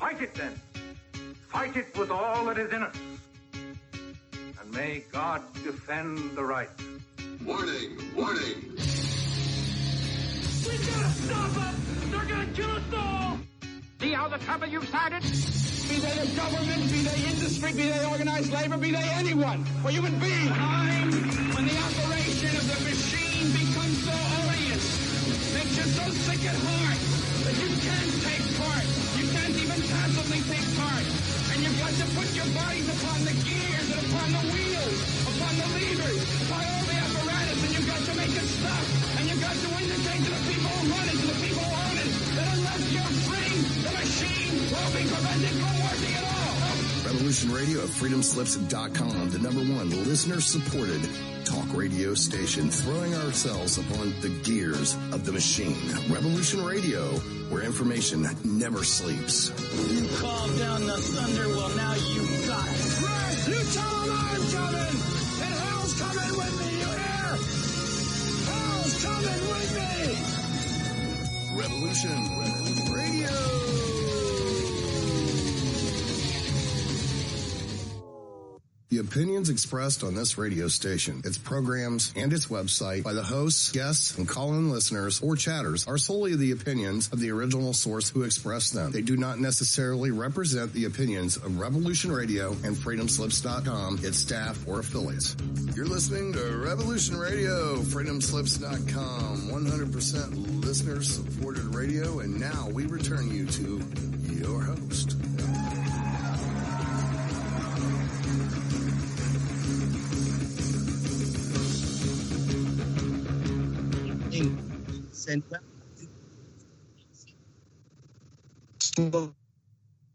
Fight it then. Fight it with all that is in us. And may God defend the right. Warning, warning. We gotta stop them! They're gonna kill us all! See how the trouble you've started? Be they the government, be they industry, be they organized labor, be they anyone, or human beings. Time when the operation of the machine becomes so odious, makes you so sick at heart that you can't take part. You can't even passively take part. And you've got to put your bodies upon the gears and upon the wheels, upon the levers, upon all the apparatus, and you've got to make it stop. And you've got to indicate to the people who run it, to the people who own it, that unless you're free, the machine will be prevented from working at all. Revolution Radio at freedomslips.com, the #1 listener-supported talk radio station, throwing ourselves upon the gears of the machine. Revolution Radio, where information never sleeps. You called down the thunder, well now you got it. Right, you tell them I'm coming, and hell's coming with me, you hear? Hell's coming with me. Revolution Radio. The opinions expressed on this radio station, its programs, and its website by the hosts, guests, and call-in listeners or chatters are solely the opinions of the original source who expressed them. They do not necessarily represent the opinions of Revolution Radio and freedomslips.com, its staff, or affiliates. You're listening to Revolution Radio, freedomslips.com, 100% listener-supported radio, and now we return you to your host.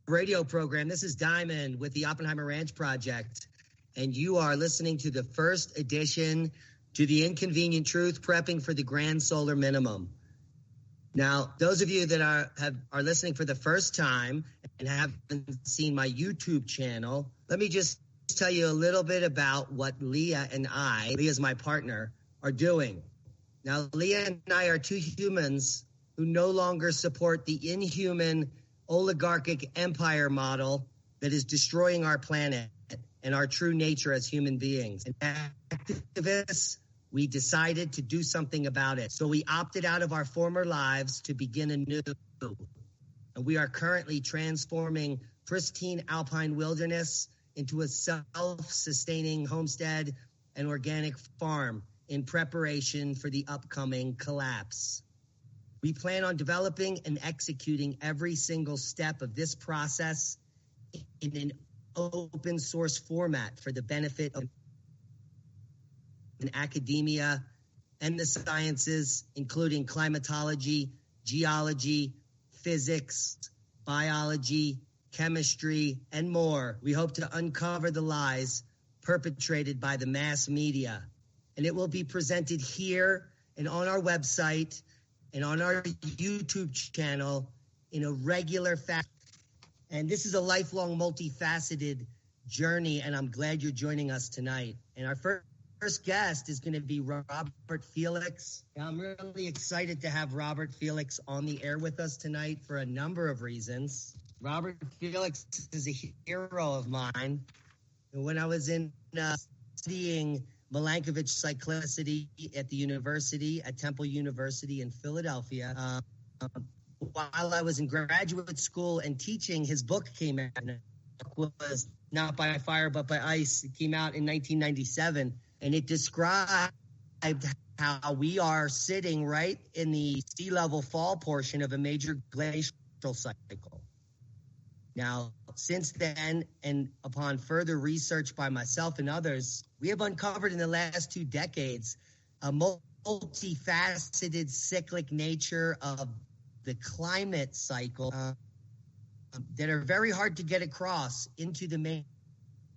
Radio program. This is Diamond with the Oppenheimer Ranch Project, and you are listening to the first edition to The Inconvenient Truth, Prepping for the Grand Solar Minimum. Now, those of you that are listening for the first time and haven't seen my YouTube channel, let me just tell you a little bit about what Leah and I, Leah's my partner, are doing. Now, Leah and I are two humans who no longer support the inhuman oligarchic empire model that is destroying our planet and our true nature as human beings. And activists, we decided to do something about it. So we opted out of our former lives to begin anew. And we are currently transforming pristine alpine wilderness into a self-sustaining homestead and organic farm in preparation for the upcoming collapse. We plan on developing and executing every single step of this process in an open source format for the benefit of academia and the sciences, including climatology, geology, physics, biology, chemistry, and more. We hope to uncover the lies perpetrated by the mass media. And it will be presented here and on our website and on our YouTube channel in a regular fashion. And this is a lifelong, multifaceted journey, and I'm glad you're joining us tonight. And our first guest is going to be Robert Felix. I'm really excited to have Robert Felix on the air with us tonight for a number of reasons. Robert Felix is a hero of mine. And when I was in studying Milankovitch cyclicity at the university, at Temple University in Philadelphia. While I was in graduate school and teaching, his book came out. It was Not by Fire, but by Ice. It came out in 1997, and it described how we are sitting right in the sea level fall portion of a major glacial cycle. Now, since then, and upon further research by myself and others, we have uncovered in the last 2 decades a multifaceted cyclic nature of the climate cycle that are very hard to get across into the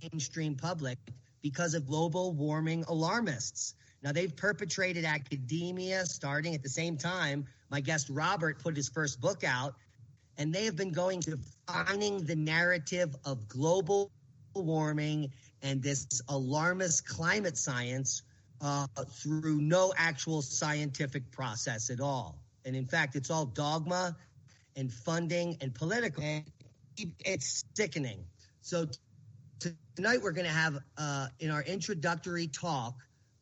mainstream public because of global warming alarmists. Now, they've perpetrated academia starting at the same time. My guest Robert put his first book out, and they have been going to defining the narrative of global warming and this alarmist climate science through no actual scientific process at all. And in fact, it's all dogma and funding and political. And it's sickening. So tonight we're going to have, in our introductory talk,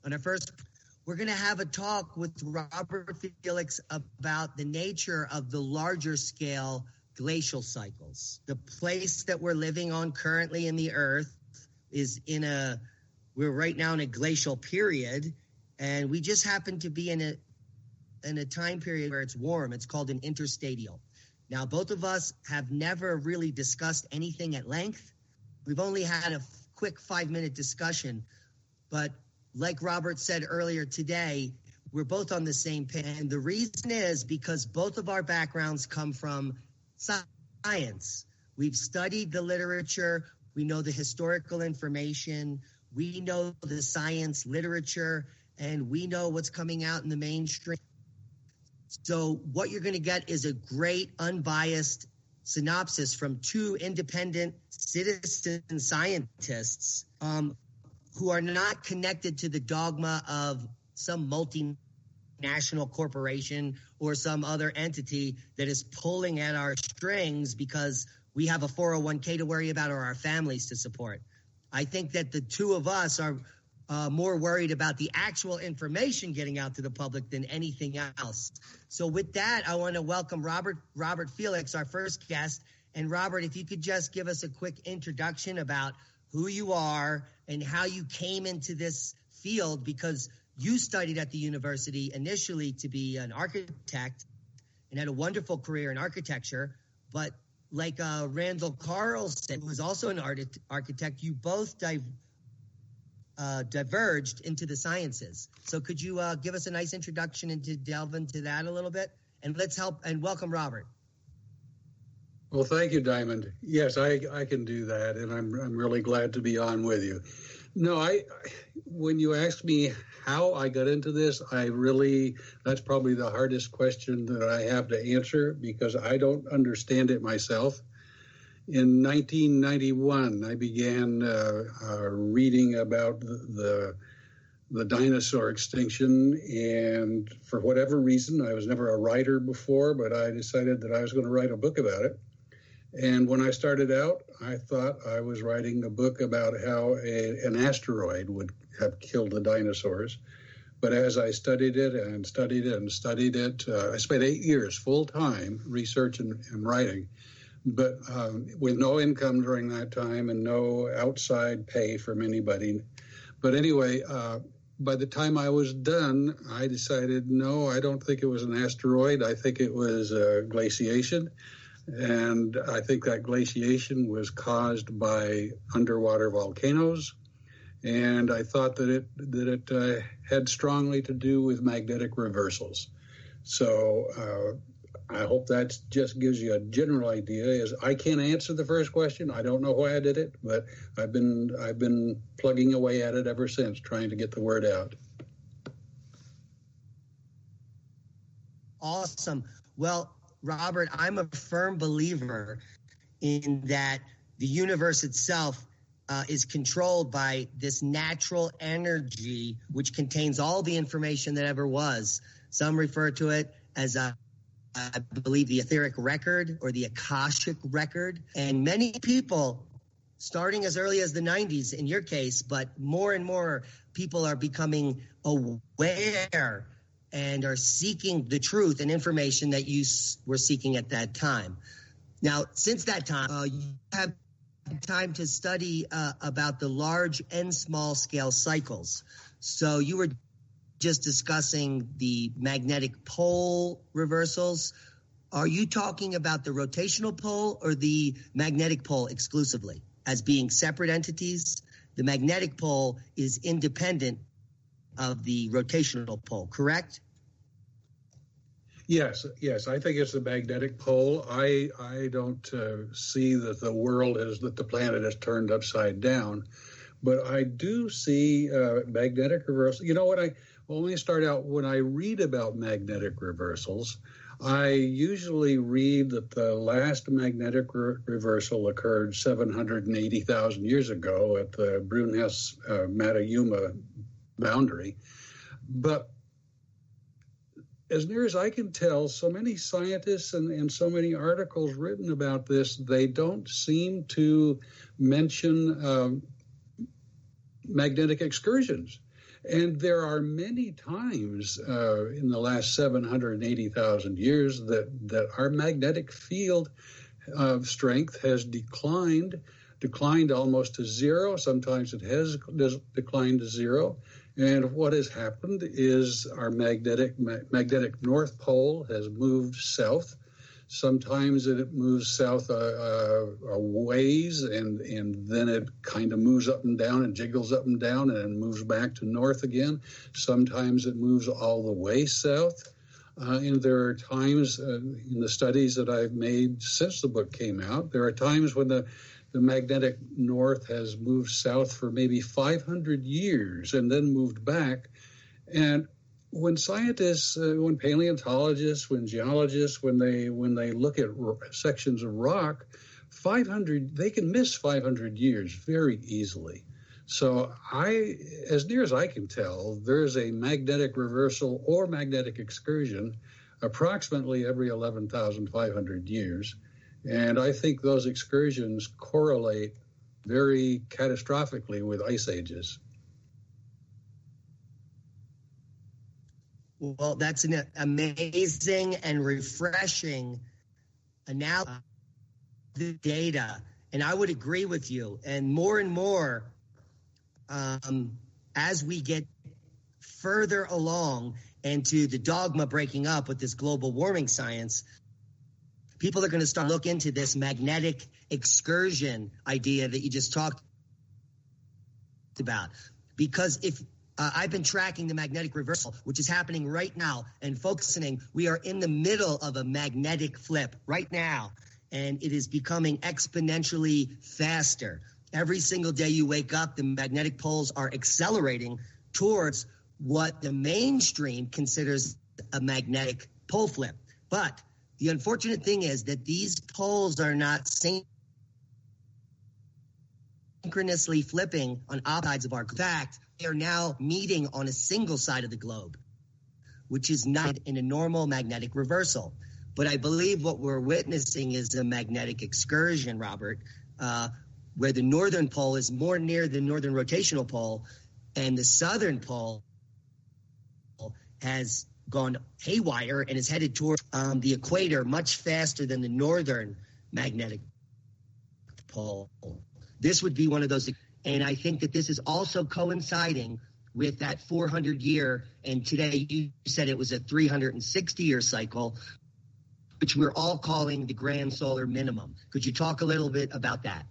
we're going to have a talk with Robert Felix about the nature of the larger scale glacial cycles. The place that we're living on currently in the Earth is we're right now in a glacial period, and we just happen to be in a time period where it's warm. It's called an interstadial. Now, both of us have never really discussed anything at length. We've only had a quick 5-minute discussion, but like Robert said earlier today, we're both on the same page. And the reason is because both of our backgrounds come from science. We've studied the literature. We know the historical information. We know the science literature, and we know what's coming out in the mainstream. So what you're going to get is a great, unbiased synopsis from two independent citizen scientists who are not connected to the dogma of some multinational corporation or some other entity that is pulling at our strings because we have a 401k to worry about or our families to support. I think that the two of us are more worried about the actual information getting out to the public than anything else. So with that, I want to welcome Robert Felix, our first guest. And Robert, if you could just give us a quick introduction about who you are and how you came into this field, because you studied at the university initially to be an architect and had a wonderful career in architecture. But like Randall Carlson, who was also an architect, you both diverged into the sciences. So could you give us a nice introduction and to delve into that a little bit? And let's help and welcome Robert. Well, thank you, Diamond. Yes, I can do that, and I'm really glad to be on with you. No, when you asked me how I got into this, that's probably the hardest question that I have to answer because I don't understand it myself. In 1991, I began reading about the dinosaur extinction, and for whatever reason, I was never a writer before, but I decided that I was going to write a book about it. And when I started out, I thought I was writing a book about how an asteroid would have killed the dinosaurs. But as I studied it and studied it and studied it, I spent 8 years full-time research and writing, but with no income during that time and no outside pay from anybody. But anyway, by the time I was done, I decided, no, I don't think it was an asteroid. I think it was a glaciation. And I think that glaciation was caused by underwater volcanoes. And I thought that it had strongly to do with magnetic reversals. So I hope that just gives you a general idea. I can't answer the first question. I don't know why I did it, but I've been plugging away at it ever since, trying to get the word out. Awesome. Well, Robert, I'm a firm believer in that the universe itself is controlled by this natural energy, which contains all the information that ever was. Some refer to it as I believe the etheric record or the Akashic record. And many people, starting as early as the 90s in your case, but more and more people are becoming aware and are seeking the truth and information that you were seeking at that time. Now, since that time, you have time to study about the large and small scale cycles. So you were just discussing the magnetic pole reversals. Are you talking about the rotational pole or the magnetic pole exclusively as being separate entities? The magnetic pole is independent of the rotational pole, correct? Yes. I think it's the magnetic pole. I don't see that the planet has turned upside down, but I do see magnetic reversal. You know what? When I read about magnetic reversals, I usually read that the last magnetic reversal occurred 780,000 years ago at the Brunhes-Matayuma boundary. But as near as I can tell, so many scientists and so many articles written about this, they don't seem to mention magnetic excursions. And there are many times in the last 780,000 years that our magnetic field strength has declined almost to zero. Sometimes it has declined to zero. And what has happened is our magnetic North Pole has moved south. Sometimes it moves south a ways, and then it kind of moves up and down and jiggles up and down and moves back to north again. Sometimes it moves all the way south. And there are times in the studies that I've made since the book came out, there are times when the magnetic north has moved south for maybe 500 years and then moved back. And when scientists, when paleontologists, when geologists, when they look at sections of rock, they can miss 500 years very easily. So as near as I can tell, there's a magnetic reversal or magnetic excursion approximately every 11,500 years. And I think those excursions correlate very catastrophically with ice ages. Well, that's an amazing and refreshing analysis of the data. And I would agree with you. And more, as we get further along into the dogma breaking up with this global warming science, people are going to start to look into this magnetic excursion idea that you just talked about. Because if I've been tracking the magnetic reversal, which is happening right now, and focusing, we are in the middle of a magnetic flip right now, and it is becoming exponentially faster. Every single day you wake up, the magnetic poles are accelerating towards what the mainstream considers a magnetic pole flip. But the unfortunate thing is that these poles are not synchronously flipping on opposite sides of our globe. In fact, they are now meeting on a single side of the globe, which is not in a normal magnetic reversal. But I believe what we're witnessing is a magnetic excursion, Robert, where the northern pole is more near the northern rotational pole, and the southern pole has gone haywire and is headed toward the equator much faster than the northern magnetic pole. This would be one of those, and I think that this is also coinciding with that 400-year, and today you said it was a 360-year cycle, which we're all calling the grand solar minimum. Could you talk a little bit about that?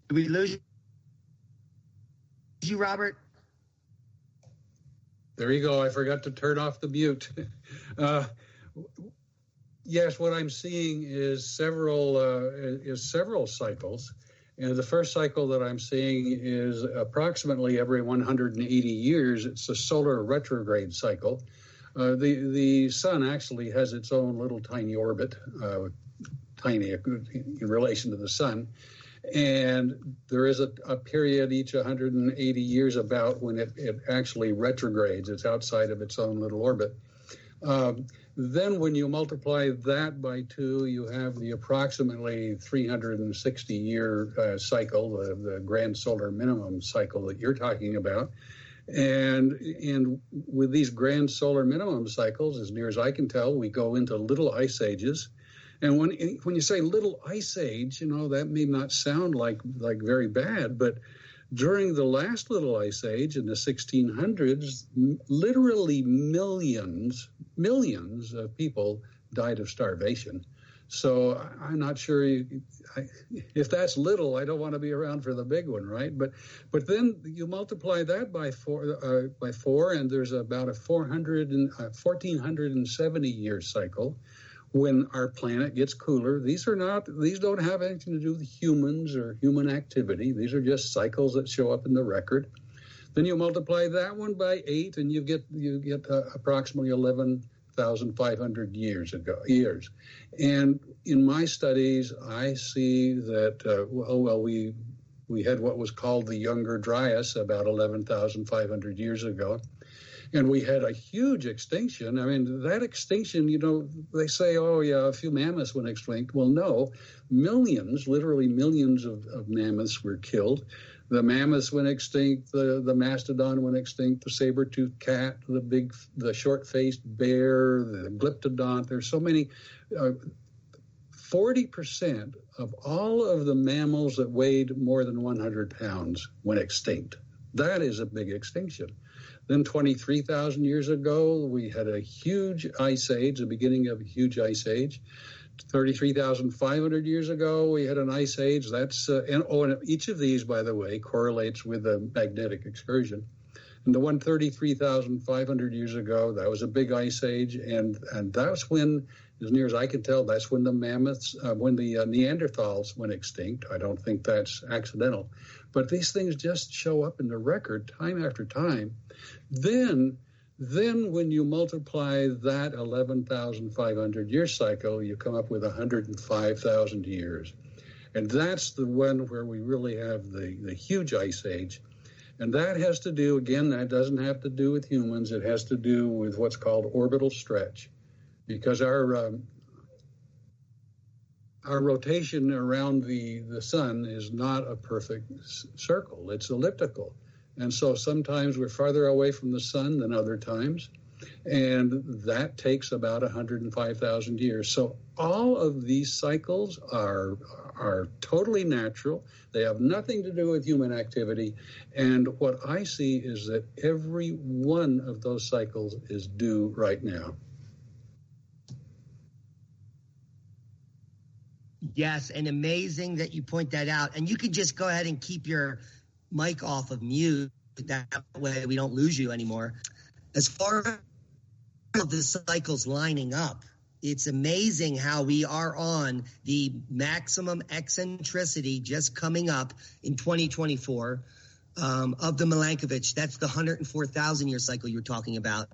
Did we lose you, Robert? There you go. I forgot to turn off the mute. Yes, what I'm seeing is several cycles. And the first cycle that I'm seeing is approximately every 180 years. It's a solar retrograde cycle. The sun actually has its own little tiny orbit, tiny in relation to the sun. And there is a period each 180 years about when it actually retrogrades. It's outside of its own little orbit. Then when you multiply that by 2, you have the approximately 360-year cycle, the grand solar minimum cycle that you're talking about. And with these grand solar minimum cycles, as near as I can tell, we go into little ice ages. And when you say little ice age, that may not sound like very bad, but during the last little ice age in the 1600s, literally millions of people died of starvation. So I'm not sure if that's little. I don't want to be around for the big one, right? But then you multiply that by four, and there's about a 1470 year cycle when our planet gets cooler. These don't have anything to do with humans or human activity. These are just cycles that show up in the record. Then you multiply that one by 8, and you get approximately 11,500 years. And in my studies, I see that, we had what was called the Younger Dryas about 11,500 years ago. And we had a huge extinction. I mean, that extinction, they say, a few mammoths went extinct. Well, no, millions, literally millions of mammoths were killed. The mammoths went extinct, the mastodon went extinct, the saber-toothed cat, the short-faced bear, the glyptodont. There's so many. 40% of all of the mammals that weighed more than 100 pounds went extinct. That is a big extinction. Then 23,000 years ago, we had a huge ice age, the beginning of a huge ice age. 33,500 years ago, we had an ice age. And each of these, by the way, correlates with a magnetic excursion. And the one 33,500 years ago, that was a big ice age. And that's when, as near as I can tell, that's when the mammoths, when the Neanderthals went extinct. I don't think that's accidental. But these things just show up in the record time after time. Then when you multiply that 11,500 year cycle, you come up with 105,000 years. And that's the one where we really have the huge ice age. And that has to do, again, that doesn't have to do with humans. It has to do with what's called orbital stretch. Because our rotation around the sun is not a perfect circle. It's elliptical. And so sometimes we're farther away from the sun than other times. And that takes about 105,000 years. So all of these cycles are totally natural. They have nothing to do with human activity. And what I see is that every one of those cycles is due right now. Yes, and amazing that you point that out. And you could just go ahead and keep your mic off of mute. That way we don't lose you anymore. As far as the cycles lining up, it's amazing how we are on the maximum eccentricity just coming up in 2024 of the Milankovitch. That's the 104,000 year cycle you were talking about.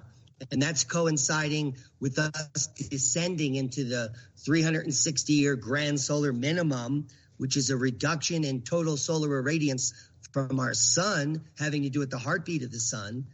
And that's coinciding with us descending into the 360-year grand solar minimum, which is a reduction in total solar irradiance from our sun, having to do with the heartbeat of the sun.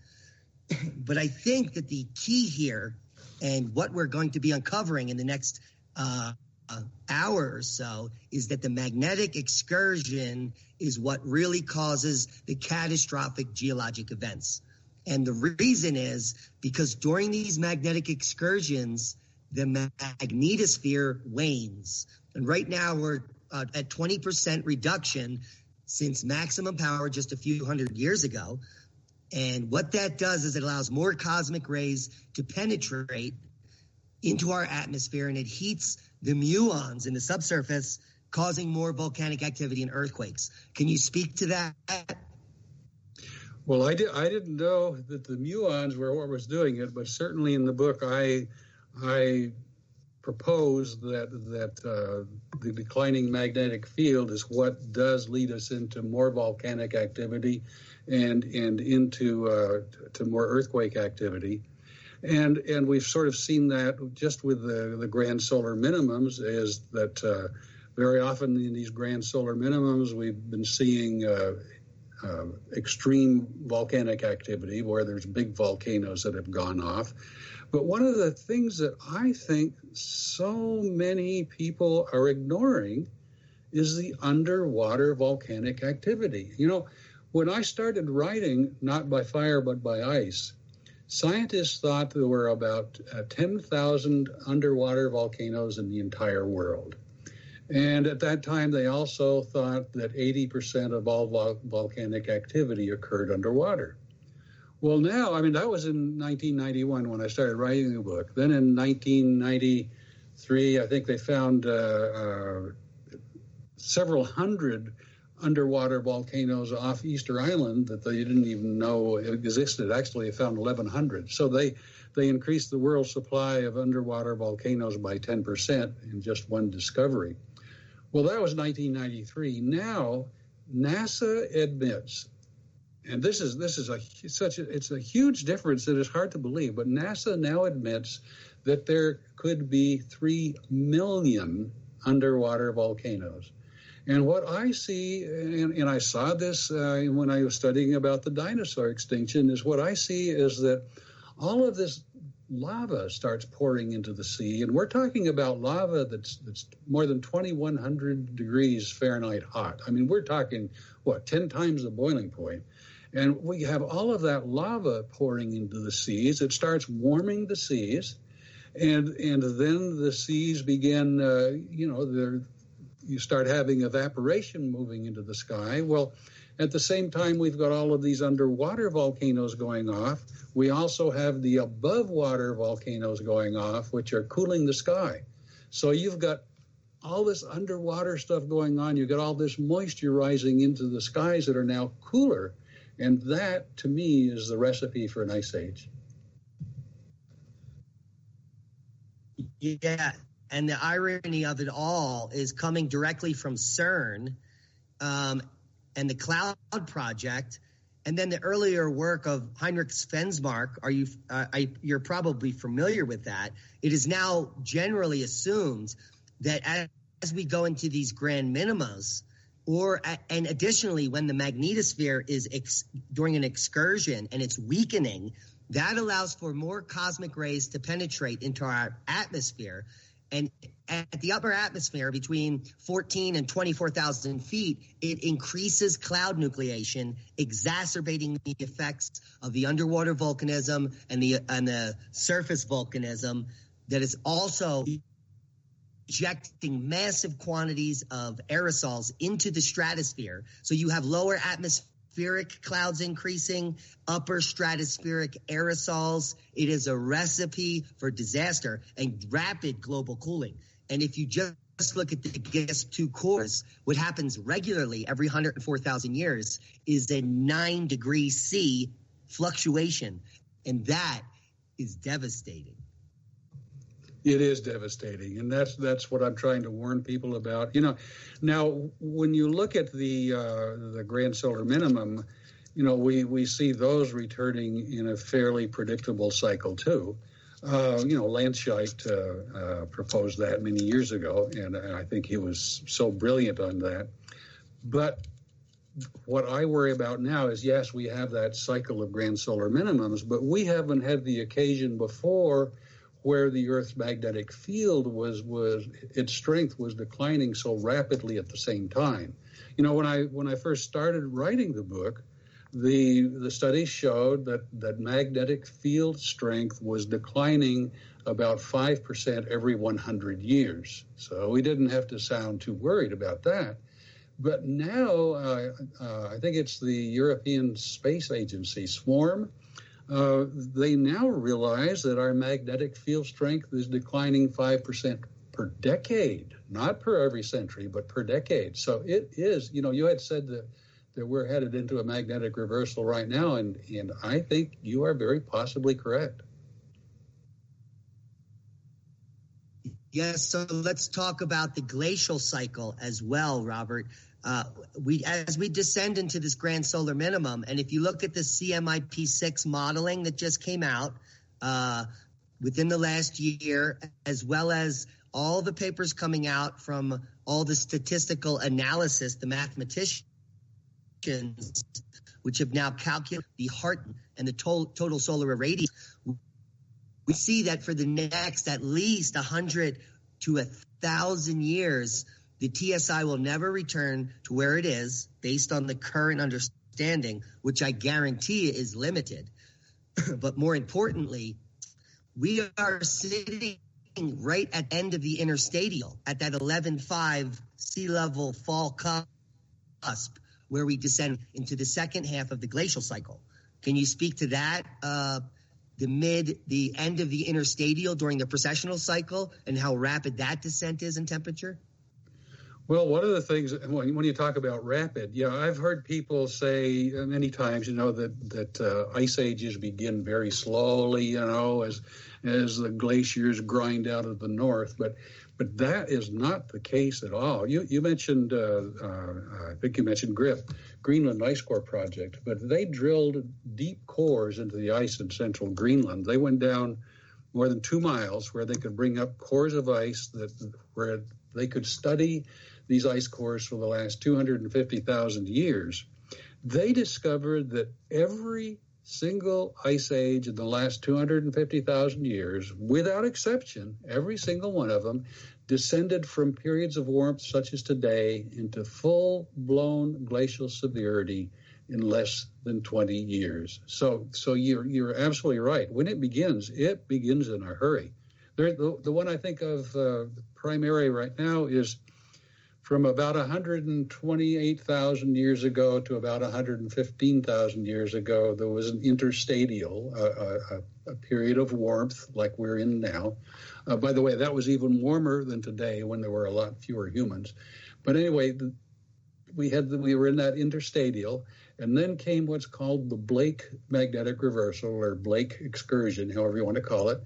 But I think that the key here, and what we're going to be uncovering in the next hour or so, is that the magnetic excursion is what really causes the catastrophic geologic events. And the reason is because during these magnetic excursions, the magnetosphere wanes. And right now we're at 20% reduction since maximum power just a few hundred years ago. And what that does is it allows more cosmic rays to penetrate into our atmosphere, and it heats the muons in the subsurface, causing more volcanic activity and earthquakes. Can you speak to that? Well, I didn't know that the muons were what was doing it, but certainly in the book I propose that the declining magnetic field is what does lead us into more volcanic activity and into to more earthquake activity. And we've sort of seen that just with the grand solar minimums, is that very often in these grand solar minimums we've been seeing extreme volcanic activity where there's big volcanoes that have gone off. But one of the things that I think so many people are ignoring is the underwater volcanic activity. You know, when I started writing Not by Fire but by Ice, scientists thought there were about 10,000 underwater volcanoes in the entire world. And at that time, they also thought that 80% of all volcanic activity occurred underwater. Well, now, I mean, that was in 1991 when I started writing the book. Then in 1993, I think they found several hundred underwater volcanoes off Easter Island that they didn't even know existed. Actually, they found 1,100. So they increased the world supply of underwater volcanoes by 10% in just one discovery. Well, that was 1993. Now, NASA admits, and this is it's a huge difference that is hard to believe, but NASA now admits that there could be 3 million underwater volcanoes. And what I see, and I saw this when I was studying about the dinosaur extinction, is what I see is that all of this lava starts pouring into the sea. And we're talking about lava that's more than 2,100 degrees Fahrenheit hot. I mean, we're talking, 10 times the boiling point. And we have all of that lava pouring into the seas. It starts warming the seas. And then the seas begin, you start having evaporation moving into the sky. Well, at the same time, we've got all of these underwater volcanoes going off. We also have the above water volcanoes going off, which are cooling the sky. So you've got all this underwater stuff going on. You've got all this moisture rising into the skies that are now cooler. And that, to me, is the recipe for an ice age. Yeah, and the irony of it all is coming directly from CERN and the Cloud Project, and then the earlier work of Heinrich Svensmark. You're probably familiar with that. It is now generally assumed that as we go into these grand minimas, and additionally, when the magnetosphere is during an excursion and it's weakening, that allows for more cosmic rays to penetrate into our atmosphere. And at the upper atmosphere, between 14 and 24,000 feet, it increases cloud nucleation, exacerbating the effects of the underwater volcanism and the surface volcanism that is also ejecting massive quantities of aerosols into the stratosphere. So you have lower atmospheric clouds increasing, upper stratospheric aerosols. It is a recipe for disaster and rapid global cooling. And if you just look at the GISP-2 cores, what happens regularly every 104,000 years is a 9 degree C fluctuation. And that is devastating. It is devastating, and that's what I'm trying to warn people about. Now when you look at the grand solar minimum, we see those returning in a fairly predictable cycle too. Landscheid proposed that many years ago, and I think he was so brilliant on that. But what I worry about now is, yes, we have that cycle of grand solar minimums, but we haven't had the occasion before where the Earth's magnetic field its strength was declining so rapidly at the same time. When I first started writing the book, the studies showed that magnetic field strength was declining about 5% every 100 years. So we didn't have to sound too worried about that. But now, I think it's the European Space Agency, SWARM, they now realize that our magnetic field strength is declining 5% per decade, not per every century, but per decade. So it is, you had said that we're headed into a magnetic reversal right now, and I think you are very possibly correct. Yes, so let's talk about the glacial cycle as well, Robert. As we descend into this grand solar minimum, and if you look at the CMIP6 modeling that just came out within the last year, as well as all the papers coming out from all the statistical analysis, the mathematicians, which have now calculated the heart and the total solar irradiance, we see that for the next at least 100 to 1,000 years, the TSI will never return to where it is based on the current understanding, which I guarantee is limited. But more importantly, we are sitting right at end of the interstadial, at that 11.5 sea level fall cusp, where we descend into the second half of the glacial cycle. Can you speak to that? The end of the interstadial during the precessional cycle and how rapid that descent is in temperature? Well, one of the things, when you talk about rapid, I've heard people say many times, that ice ages begin very slowly, as the glaciers grind out of the north. But that is not the case at all. You mentioned, I think you mentioned GRIP, Greenland Ice Core Project, but they drilled deep cores into the ice in central Greenland. They went down more than 2 miles, where they could bring up cores of ice where they could study these ice cores for the last 250,000 years. They discovered that every single ice age in the last 250,000 years, without exception, every single one of them descended from periods of warmth such as today into full-blown glacial severity in less than 20 years. So you're absolutely right. When it begins in a hurry. The one I think of primary right now is from about 128,000 years ago to about 115,000 years ago. There was an interstadial, a period of warmth like we're in now. By the way, that was even warmer than today when there were a lot fewer humans. But anyway, we were in that interstadial, and then came what's called the Blake magnetic reversal, or Blake excursion, however you want to call it,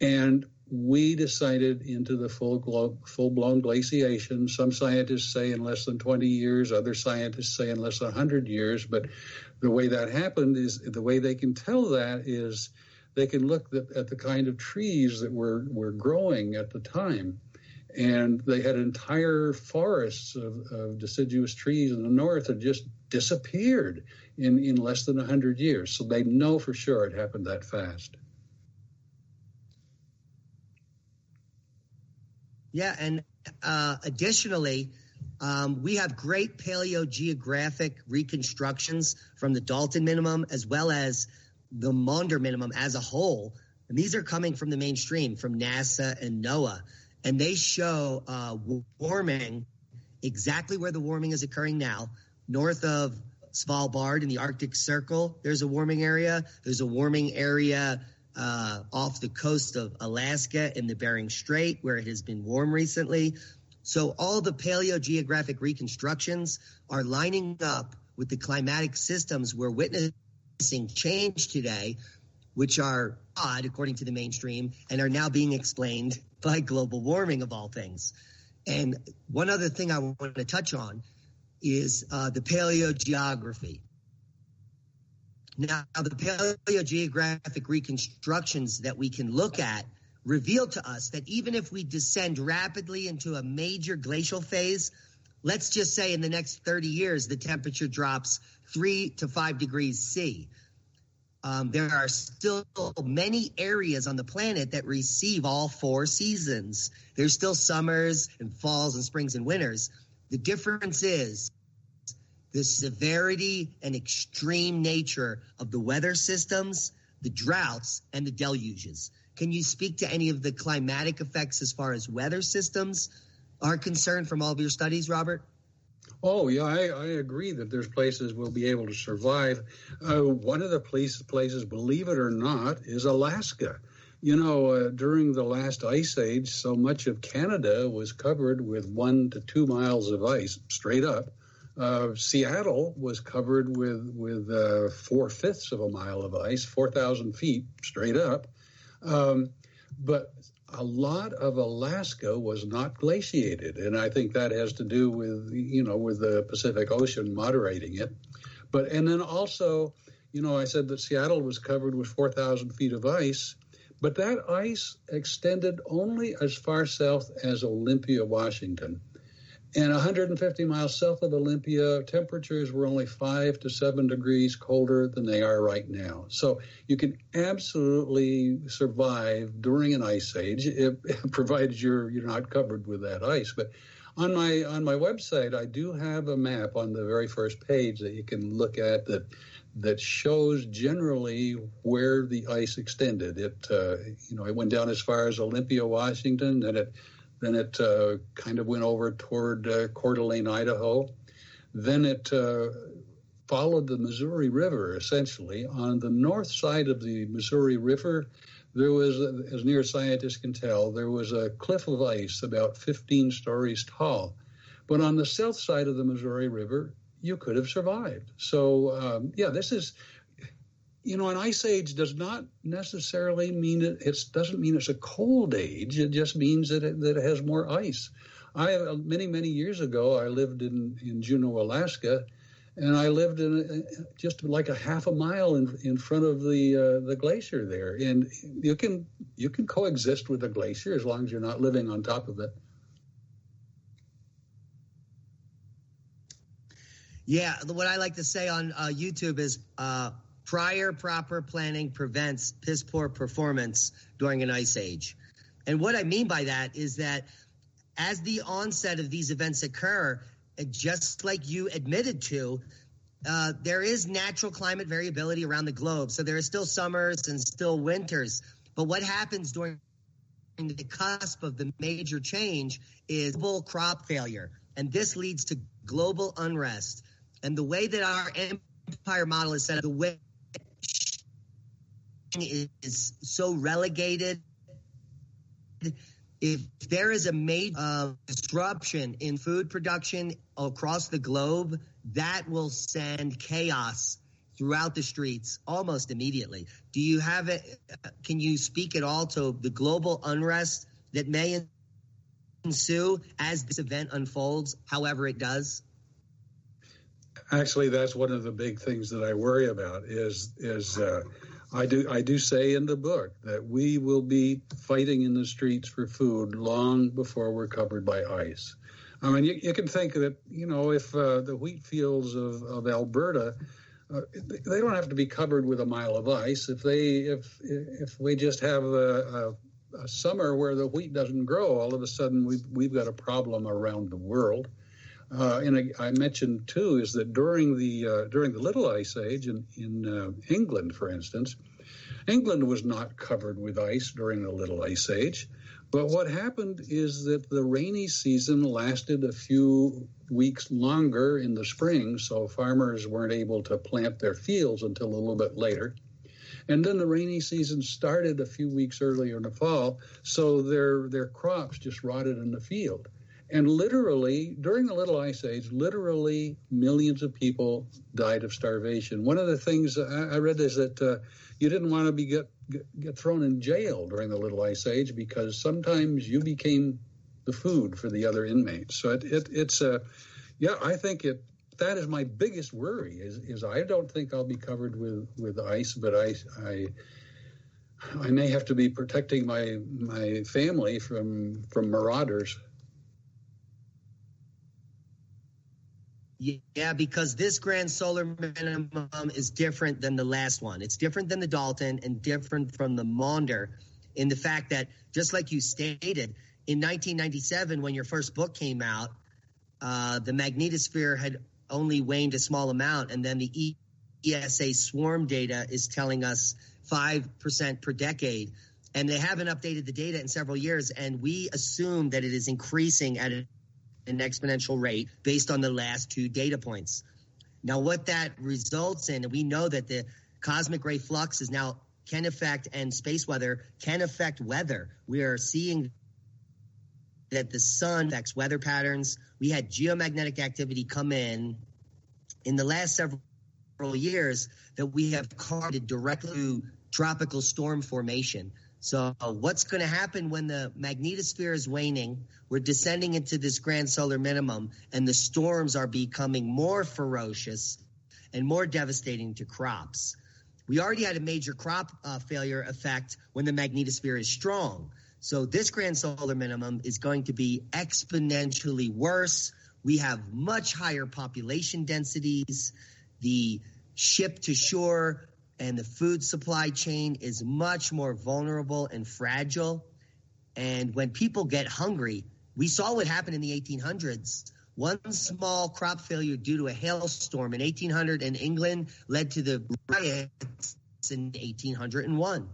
and we decided into the full-blown glaciation. Some scientists say in less than 20 years, other scientists say in less than 100 years, but the way that happened is, the way they can tell that is they can look at the kind of trees that were growing at the time. And they had entire forests of deciduous trees in the north that just disappeared in less than 100 years. So they know for sure it happened that fast. Yeah, and additionally, we have great paleogeographic reconstructions from the Dalton minimum as well as the Maunder minimum as a whole. And these are coming from the mainstream, from NASA and NOAA. And they show warming exactly where the warming is occurring now. North of Svalbard in the Arctic Circle, there's a warming area. There's a warming area off the coast of Alaska in the Bering Strait, where it has been warm recently. So all the paleogeographic reconstructions are lining up with the climatic systems we're witnessing change today, which are odd according to the mainstream and are now being explained by global warming of all things. And one other thing I want to touch on is the paleogeography. Now, the paleogeographic reconstructions that we can look at reveal to us that even if we descend rapidly into a major glacial phase, let's just say in the next 30 years, the temperature drops 3 to 5 degrees C. There are still many areas on the planet that receive all 4 seasons. There's still summers and falls and springs and winters. The difference is the severity and extreme nature of the weather systems, the droughts, and the deluges. Can you speak to any of the climatic effects as far as weather systems are concerned from all of your studies, Robert? Oh, yeah, I agree that there's places we'll be able to survive. One of the places, believe it or not, is Alaska. You know, during the last ice age, so much of Canada was covered with 1 to 2 miles of ice, straight up. Seattle was covered with 4/5 of a mile of ice, 4,000 feet, straight up. But a lot of Alaska was not glaciated, and I think that has to do with the Pacific Ocean moderating it. And then also, I said that Seattle was covered with 4,000 feet of ice, but that ice extended only as far south as Olympia, Washington. And 150 miles south of Olympia, temperatures were only 5 to 7 degrees colder than they are right now. So you can absolutely survive during an ice age, provided you're not covered with that ice. But on my website, I do have a map on the very first page that you can look at that shows generally where the ice extended. It went down as far as Olympia, Washington, then it kind of went over toward Coeur d'Alene, Idaho. Then it followed the Missouri River, essentially. On the north side of the Missouri River, there was, as near as scientists can tell, there was a cliff of ice about 15 stories tall. But on the south side of the Missouri River, you could have survived. So, this is... an ice age does not necessarily mean it doesn't mean it's a cold age. It just means that it has more ice. Many years ago, I lived in Juneau, Alaska, And I lived in just like a half a mile in front of the glacier there. And you can coexist with the glacier as long as you're not living on top of it. Yeah, what I like to say on YouTube is prior proper planning prevents piss poor performance during an ice age. And what I mean by that is that as the onset of these events occur, just like you admitted to, there is natural climate variability around the globe. So there are still summers and still winters. But what happens during the cusp of the major change is global crop failure. And this leads to global unrest. And the way that our empire model is set up, the way is so relegated. If there is a major disruption in food production across the globe, that will send chaos throughout the streets almost immediately. Do you have it? Can you speak at all to the global unrest that may ensue as this event unfolds, however it does? Actually, that's one of the big things that I worry about is I do say in the book that we will be fighting in the streets for food long before we're covered by ice. I mean, you can think that, if the wheat fields of Alberta, they don't have to be covered with a mile of ice. If we just have a summer where the wheat doesn't grow, all of a sudden we've got a problem around the world. And I mentioned too is that during the Little Ice Age in England, for instance, England was not covered with ice during the Little Ice Age. But what happened is that the rainy season lasted a few weeks longer in the spring, so farmers weren't able to plant their fields until a little bit later. And then the rainy season started a few weeks earlier in the fall, so their crops just rotted in the field. And literally, during the Little Ice Age, literally millions of people died of starvation. One of the things I read is that you didn't want to get thrown in jail during the Little Ice Age because sometimes you became the food for the other inmates. So I think that is my biggest worry is I don't think I'll be covered with ice, but I may have to be protecting my family from marauders. Yeah, because this grand solar minimum is different than the last one. It's different than the Dalton and different from the Maunder in the fact that, just like you stated, in 1997, when your first book came out, the magnetosphere had only waned a small amount, and then the ESA swarm data is telling us 5% per decade. And they haven't updated the data in several years, and we assume that it is increasing at an exponential rate based on the last two data points. Now, what that results in, and we know that the cosmic ray flux can affect, and space weather can affect weather. We are seeing that the sun affects weather patterns. We had geomagnetic activity come in the last several years that we have correlated directly to tropical storm formation. So what's going to happen when the magnetosphere is waning? We're descending into this grand solar minimum, and the storms are becoming more ferocious and more devastating to crops. We already had a major crop failure effect when the magnetosphere is strong. So this grand solar minimum is going to be exponentially worse. We have much higher population densities. The ship to shore and the food supply chain is much more vulnerable and fragile. And when people get hungry, we saw what happened in the 1800s. One small crop failure due to a hailstorm in 1800 in England led to the riots in 1801.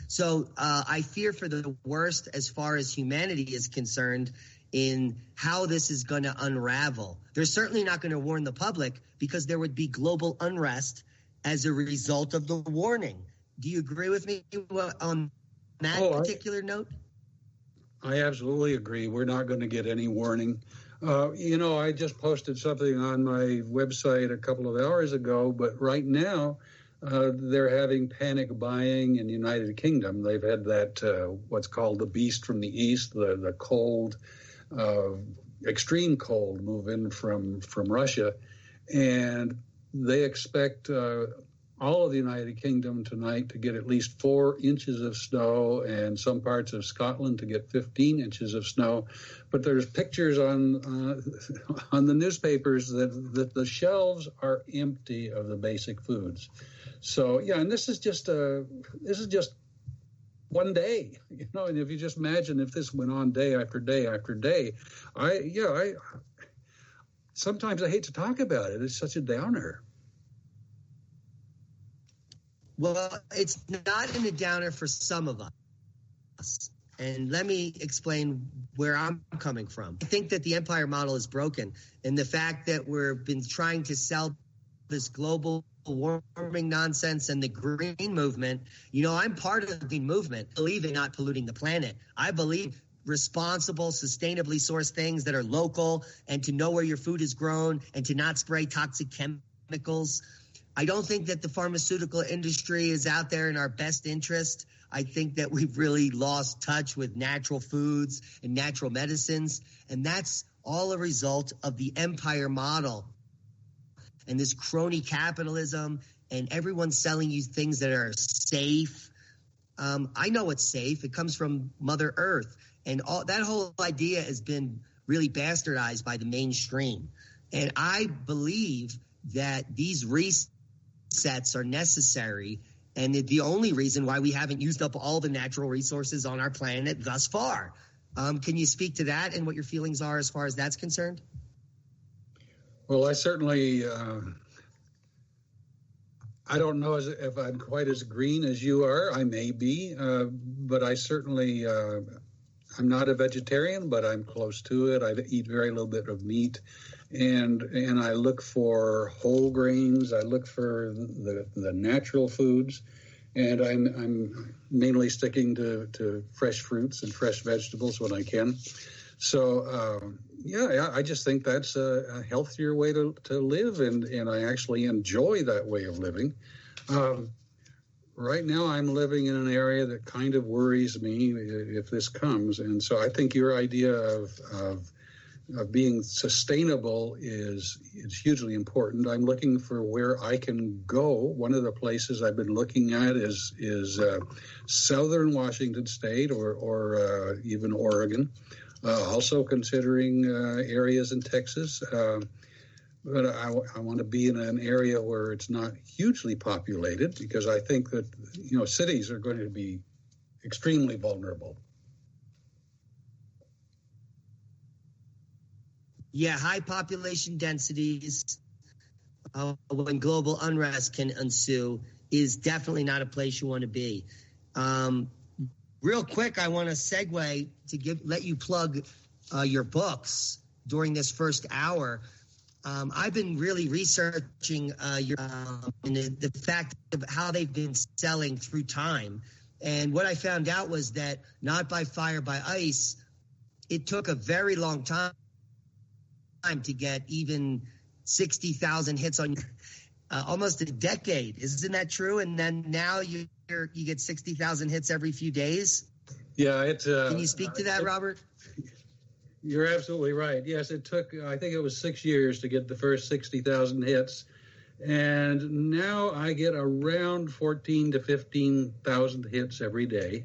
So I fear for the worst as far as humanity is concerned in how this is going to unravel. They're certainly not going to warn the public because there would be global unrest as a result of the warning. Do you agree with me on that particular note? I absolutely agree. We're not going to get any warning. I just posted something on my website a couple of hours ago, but right now they're having panic buying in the United Kingdom. They've had that, what's called the beast from the east, the cold, extreme cold move in from Russia. and they expect all of the United Kingdom tonight to get at least 4 inches of snow, and some parts of Scotland to get 15 inches of snow. But there's pictures on the newspapers that the shelves are empty of the basic foods. So yeah, and this is just one day, and if you just imagine if this went on day after day after day, I sometimes I hate to talk about it. It's such a downer. Well, it's not in a downer for some of us. And let me explain where I'm coming from. I think that the empire model is broken. And the fact that we've been trying to sell this global warming nonsense and the green movement, I'm part of the movement, I believe in not polluting the planet. I believe responsible, sustainably sourced things that are local, and to know where your food is grown, and to not spray toxic chemicals. I don't think that the pharmaceutical industry is out there in our best interest. I think that we've really lost touch with natural foods and natural medicines, and that's all a result of the empire model and this crony capitalism, and everyone's selling you things that are safe. I know it's safe. It comes from Mother Earth, and that whole idea has been really bastardized by the mainstream. And I believe that these resets are necessary, and the only reason why we haven't used up all the natural resources on our planet thus far. Can you speak to that and what your feelings are as far as that's concerned? Well, I certainly, I don't know if I'm quite as green as you are. I may be, but I certainly, I'm not a vegetarian, but I'm close to it. I eat very little bit of meat. And I look for whole grains. I look for the natural foods, and I'm mainly sticking to fresh fruits and fresh vegetables when I can. So I just think that's a healthier way to live, and I actually enjoy that way of living. Right now, I'm living in an area that kind of worries me if this comes, and so I think your idea of being sustainable is hugely important. I'm looking for where I can go. One of the places I've been looking at is southern Washington State or even Oregon. Also considering areas in Texas. But I want to be in an area where it's not hugely populated, because I think that cities are going to be extremely vulnerable. Yeah, high population densities when global unrest can ensue is definitely not a place you want to be. Real quick, I want to segue to let you plug your books during this first hour. I've been really researching the fact of how they've been selling through time. And what I found out was that Not by Fire, by Ice, it took a very long time to get even 60,000 hits on almost a decade. Isn't that true? And then now you get 60,000 hits every few days. Yeah, can you speak to that, Robert? You're absolutely right. Yes, it took, I think it was 6 years to get the first 60,000 hits. And now I get around 14 to 15,000 hits every day.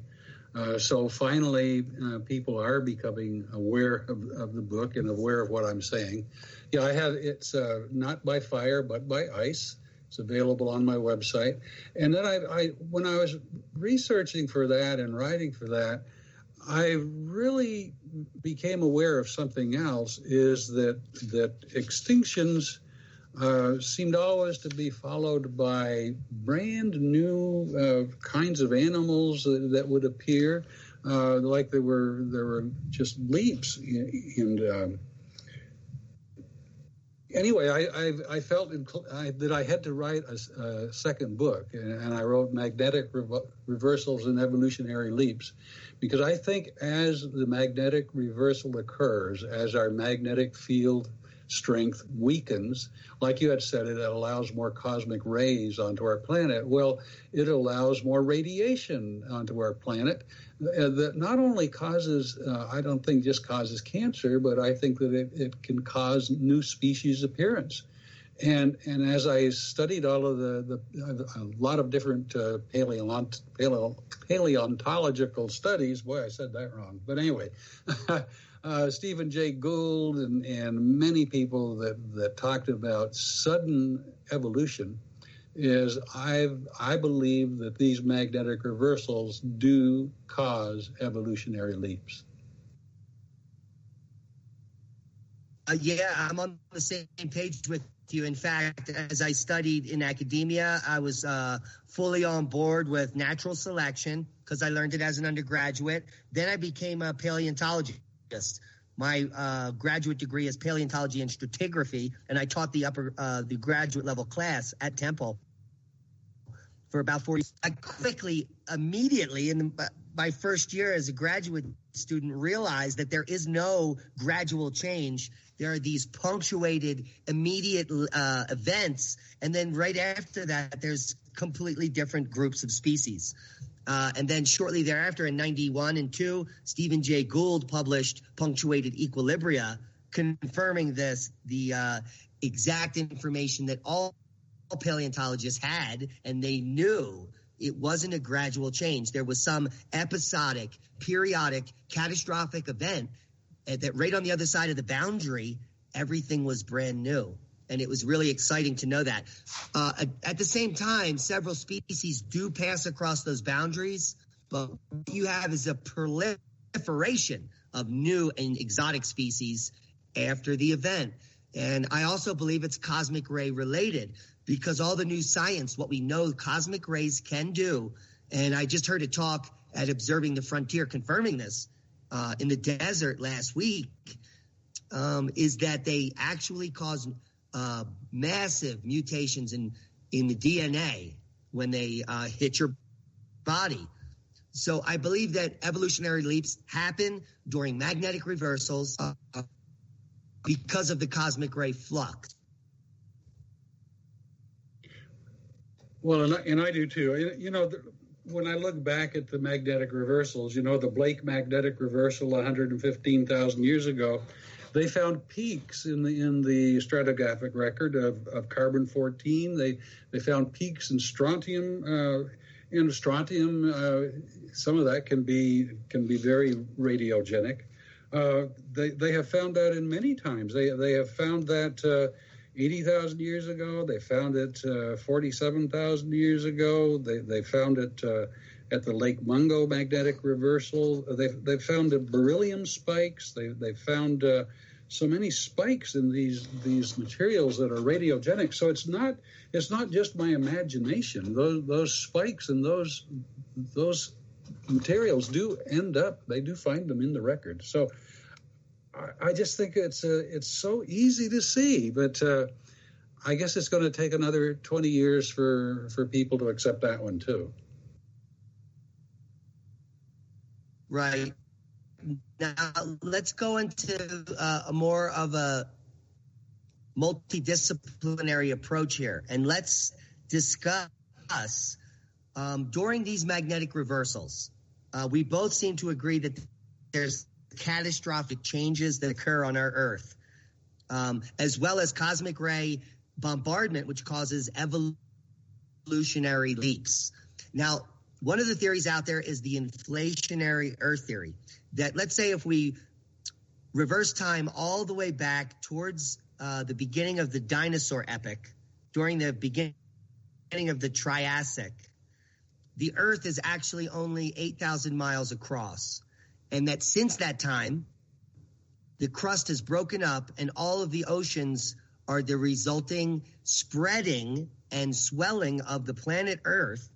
So finally, people are becoming aware of the book and aware of what I'm saying. Yeah, it's Not by Fire, but by Ice. It's available on my website. And then when I was researching for that and writing for that, I really became aware of something else, is that extinctions seemed always to be followed by brand new kinds of animals that would appear, like there were just leaps. And anyway, I felt that I had to write a second book, and I wrote Magnetic Reversals and Evolutionary Leaps, because I think as the magnetic reversal occurs, as our magnetic field strength weakens, like you had said, it allows more cosmic rays onto our planet. Well, it allows more radiation onto our planet that not only causes, I don't think just causes cancer, but I think that it can cause new species appearance. And as I studied all of a lot of different paleontological studies, boy, I said that wrong. But anyway, Stephen Jay Gould and many people that talked about sudden evolution, I believe that these magnetic reversals do cause evolutionary leaps. Yeah, I'm on the same page with you. In fact, as I studied in academia, I was fully on board with natural selection because I learned it as an undergraduate. Then I became a paleontologist. My graduate degree is paleontology and stratigraphy, and I taught the graduate level class at Temple for about 40 years. I quickly, immediately, in my first year as a graduate student, realized that there is no gradual change. There are these punctuated, immediate events, and then right after that, there's completely different groups of species. And then shortly thereafter, in 91 and 2, Stephen Jay Gould published Punctuated Equilibria, confirming the exact information that all paleontologists had, and they knew it wasn't a gradual change. There was some episodic, periodic, catastrophic event that right on the other side of the boundary, everything was brand new. And it was really exciting to know that. At the same time, several species do pass across those boundaries, but what you have is a proliferation of new and exotic species after the event. And I also believe it's cosmic ray related, because all the new science, what we know cosmic rays can do, and I just heard a talk at Observing the Frontier confirming this in the desert last week, is that they actually cause massive mutations in the DNA when they hit your body. So I believe that evolutionary leaps happen during magnetic reversals because of the cosmic ray flux. Well, and I do too. You know, when I look back at the magnetic reversals, you know, the Blake magnetic reversal 115,000 years ago, they found peaks in the stratigraphic record of carbon-14. They found peaks in strontium. Some of that can be very radiogenic. They have found that in many times. They have found that 80,000 years ago. They found it 47,000 years ago. They found it at the Lake Mungo magnetic reversal. They found the beryllium spikes. They found so many spikes in these materials that are radiogenic. So it's not just my imagination. Those spikes and those materials do end up. They do find them in the record. So I just think it's so easy to see, but I guess it's going to take another 20 years for people to accept that one too. Right. Now let's go into more of a multidisciplinary approach here, and let's discuss during these magnetic reversals. We both seem to agree that there's catastrophic changes that occur on our Earth, as well as cosmic ray bombardment, which causes evolutionary leaps. Now, one of the theories out there is the inflationary Earth theory, that let's say if we reverse time all the way back towards the beginning of the dinosaur epoch, during the beginning of the Triassic, the Earth is actually only 8,000 miles across. And that since that time, the crust has broken up and all of the oceans are the resulting spreading and swelling of the planet Earth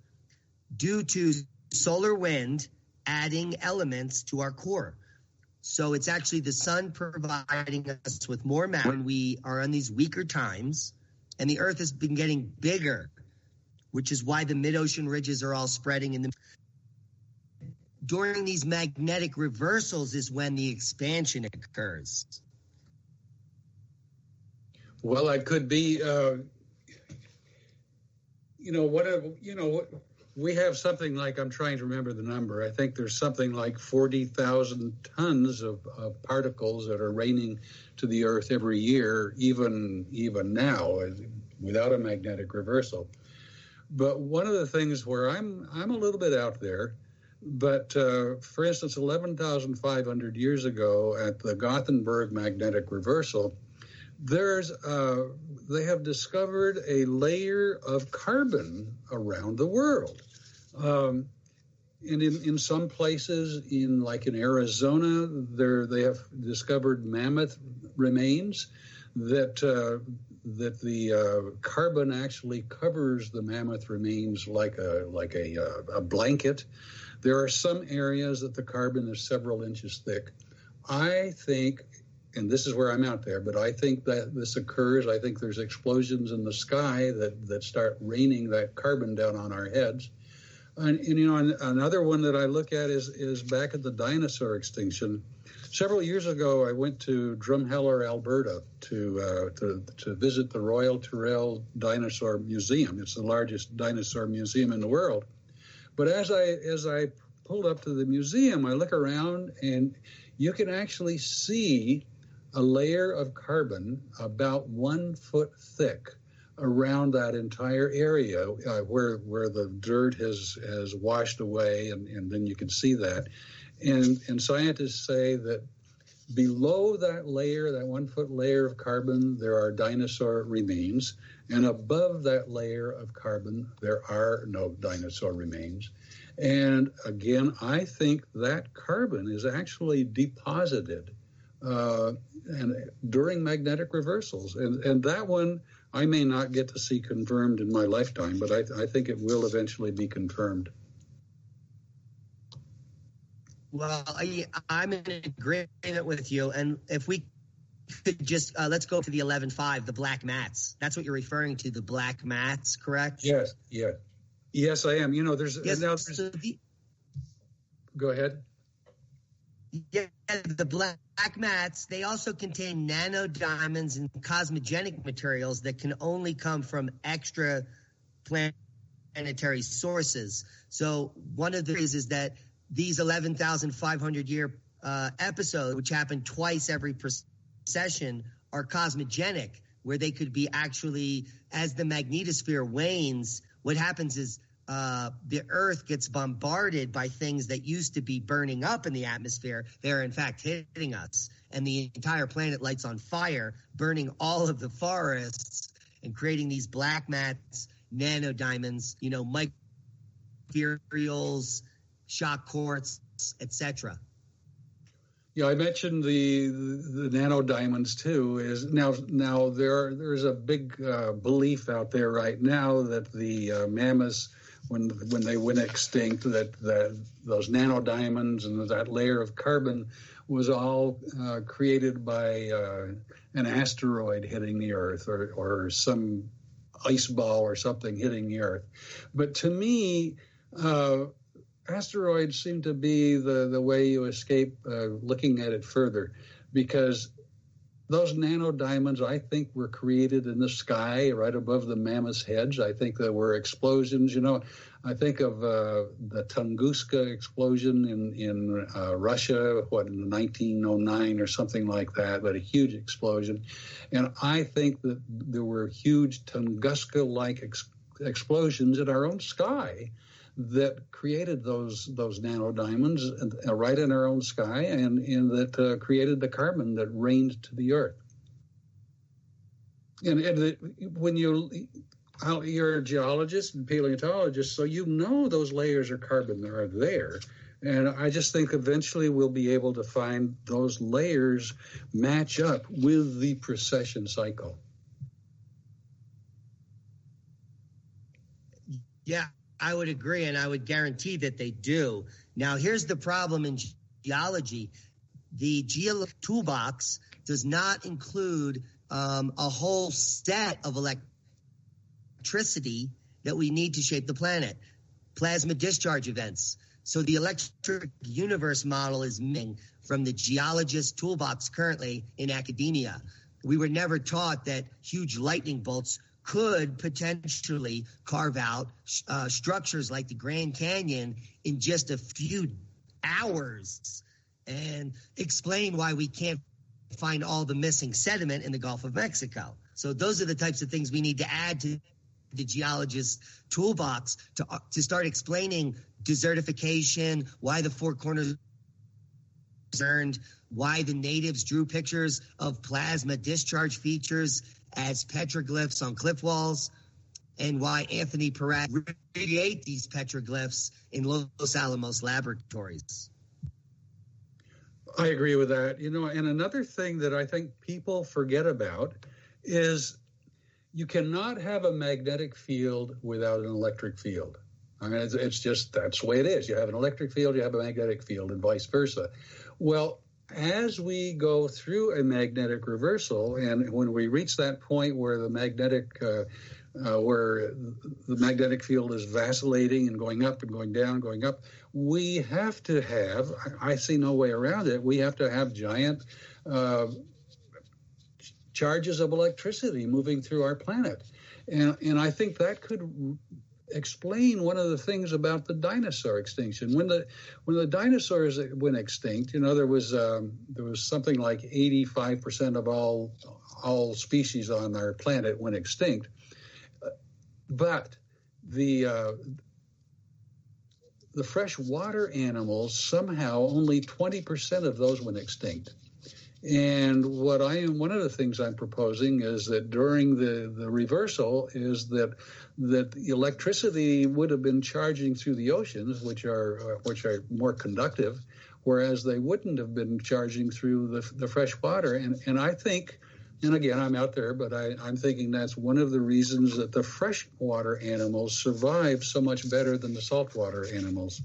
due to solar wind adding elements to our core. So it's actually the sun providing us with more matter when we are on these weaker times, and the Earth has been getting bigger, which is why the mid-ocean ridges are all spreading in the during these magnetic reversals is when the expansion occurs. Well, it could be, we have something like, I'm trying to remember the number, I think there's something like 40,000 tons of particles that are raining to the Earth every year, even now, without a magnetic reversal. But one of the things where I'm a little bit out there, but for instance, 11,500 years ago at the Gothenburg magnetic reversal, they have discovered a layer of carbon around the world. And in some places, like in Arizona, they have discovered mammoth remains that the carbon actually covers the mammoth remains like a blanket. There are some areas that the carbon is several inches thick. I think, and this is where I'm out there, but I think that this occurs. I think there's explosions in the sky that start raining that carbon down on our heads. And another one that I look at is back at the dinosaur extinction. Several years ago, I went to Drumheller, Alberta, to visit the Royal Tyrrell Dinosaur Museum. It's the largest dinosaur museum in the world. But as I pulled up to the museum, I look around and you can actually see a layer of carbon about 1 foot thick around that entire area where the dirt has washed away, and then you can see that. And scientists say that below that layer, that 1 foot layer of carbon, there are dinosaur remains. And above that layer of carbon, there are no dinosaur remains. And again, I think that carbon is actually deposited and during magnetic reversals. And that one I may not get to see confirmed in my lifetime, but I think it will eventually be confirmed. Well, I'm in agreement with you. And if we could just, let's go to the 11.5, the black mats. That's what you're referring to, the black mats, correct? Yes, yeah. Yes, I am. Go ahead. Yeah, the black mats, they also contain nanodiamonds and cosmogenic materials that can only come from extra planetary sources. So one of the reasons is that these 11,500 year episodes, which happen twice every precession, are cosmogenic, where they could be actually, as the magnetosphere wanes, what happens is the Earth gets bombarded by things that used to be burning up in the atmosphere. They're in fact hitting us, and the entire planet lights on fire, burning all of the forests and creating these black mats, nanodiamonds, micromaterials, shock quartz, etc. Yeah, I mentioned the nanodiamonds too. Is now there's a big belief out there right now that the mammoths, when they went extinct, that those nanodiamonds and that layer of carbon was all created by an asteroid hitting the Earth or some ice ball or something hitting the Earth. But to me, asteroids seem to be the way you escape looking at it further, because those nanodiamonds, I think, were created in the sky right above the mammoth's heads. I think there were explosions. I think of the Tunguska explosion in Russia, in 1909 or something like that, but a huge explosion. And I think that there were huge Tunguska-like explosions in our own sky that created those nanodiamonds right in our own sky, and that created the carbon that rained to the Earth. And when you're a geologist and paleontologist, so those layers of carbon that are there. And I just think eventually we'll be able to find those layers match up with the precession cycle. Yeah, I would agree, and I would guarantee that they do. Now, here's the problem in geology. The geological toolbox does not include a whole set of electricity that we need to shape the planet. Plasma discharge events. So the electric universe model is missing from the geologist toolbox currently in academia. We were never taught that huge lightning bolts could potentially carve out structures like the Grand Canyon in just a few hours and explain why we can't find all the missing sediment in the Gulf of Mexico. So those are the types of things we need to add to the geologist's toolbox to start explaining desertification, why the Four Corners concerned, why the natives drew pictures of plasma discharge features as petroglyphs on cliff walls, and why Anthony Perez recreate these petroglyphs in Los Alamos laboratories. I agree with that. And another thing that I think people forget about is you cannot have a magnetic field without an electric field. I mean, it's just, that's the way it is. You have an electric field, you have a magnetic field, and vice versa. Well, as we go through a magnetic reversal, and when we reach that point where the magnetic field is vacillating and going up and going down, going up, we have to have, I see no way around it, we have to have giant charges of electricity moving through our planet. And I think that could explain one of the things about the dinosaur extinction. When the dinosaurs went extinct, there was something like 85% of all species on our planet went extinct. But the freshwater animals, somehow only 20% of those went extinct. And one of the things I'm proposing is that during the reversal is that the electricity would have been charging through the oceans, which are more conductive, whereas they wouldn't have been charging through the fresh water. And I think, and again, I'm out there, but I'm thinking that's one of the reasons that the freshwater animals survive so much better than the saltwater animals.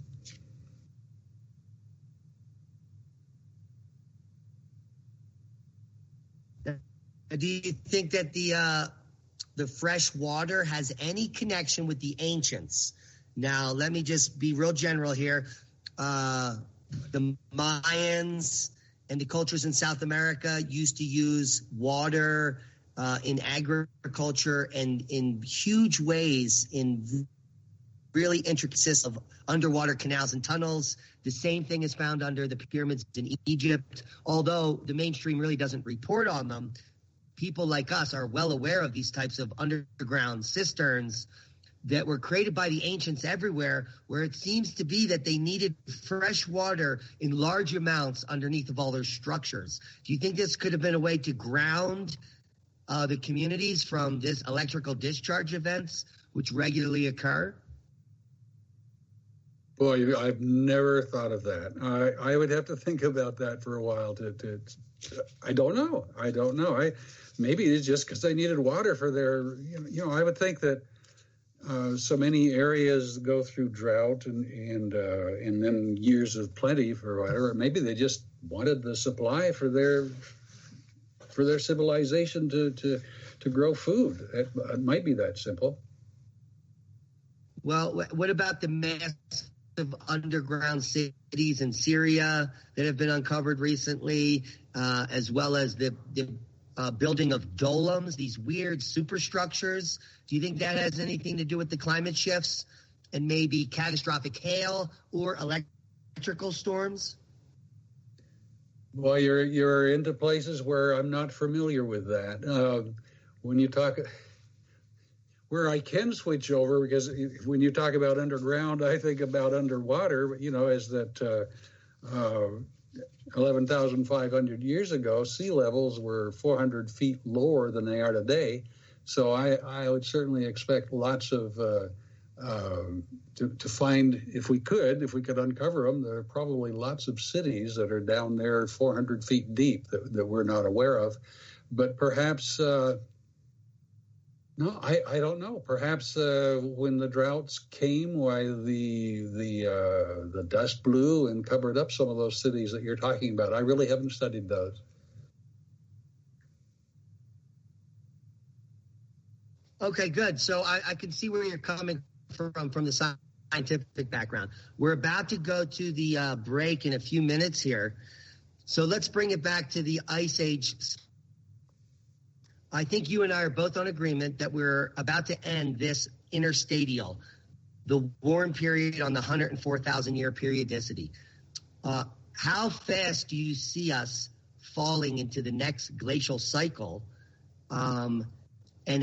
Do you think that the fresh water has any connection with the ancients? Now, let me just be real general here. The Mayans and the cultures in South America used to use water in agriculture and in huge ways in really intricate systems of underwater canals and tunnels. The same thing is found under the pyramids in Egypt, although the mainstream really doesn't report on them. People like us are well aware of these types of underground cisterns that were created by the ancients everywhere, where it seems to be that they needed fresh water in large amounts underneath of all their structures. Do you think this could have been a way to ground the communities from this electrical discharge events, which regularly occur? Boy, I've never thought of that. I would have to think about that for a while. I don't know. Maybe it's just because they needed water for their. I would think that so many areas go through drought and then years of plenty for water. Or maybe they just wanted the supply for their civilization to grow food. It might be that simple. Well, what about the massive underground cities in Syria that have been uncovered recently, as well as the building of dolems, these weird superstructures? Do you think that has anything to do with the climate shifts and maybe catastrophic hail or electrical storms? Well, you're into places where I'm not familiar with that. When you talk, where I can switch over, because when you talk about underground, I think about underwater. As that 11,500 years ago, sea levels were 400 feet lower than they are today. So I would certainly expect lots of to find, if we could uncover them, there are probably lots of cities that are down there 400 feet deep that we're not aware of. But perhaps, no, I don't know. Perhaps when the droughts came, why the dust blew and covered up some of those cities that you're talking about. I really haven't studied those. Okay, good. So I can see where you're coming from the scientific background. We're about to go to the break in a few minutes here. So let's bring it back to the Ice Age. I think you and I are both on agreement that we're about to end this interstadial, the warm period on the 104,000-year periodicity. How fast do you see us falling into the next glacial cycle? And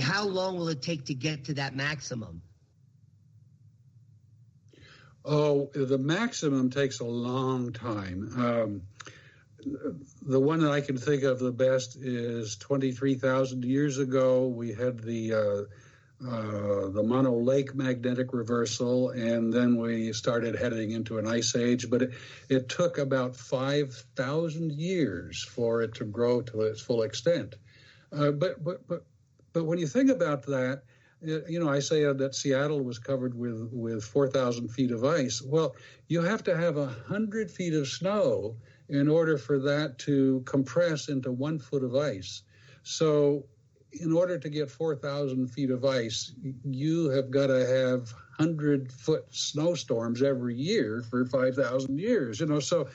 how long will it take to get to that maximum? Oh, the maximum takes a long time. The one that I can think of the best is 23,000 years ago. We had the Mono Lake magnetic reversal, and then we started heading into an ice age. But it took about 5,000 years for it to grow to its full extent. But when you think about that, I say that Seattle was covered with 4,000 feet of ice. Well, you have to have 100 feet of snow in order for that to compress into 1 foot of ice. So in order to get 4,000 feet of ice, you have got to have 100-foot snowstorms every year for 5,000 years. So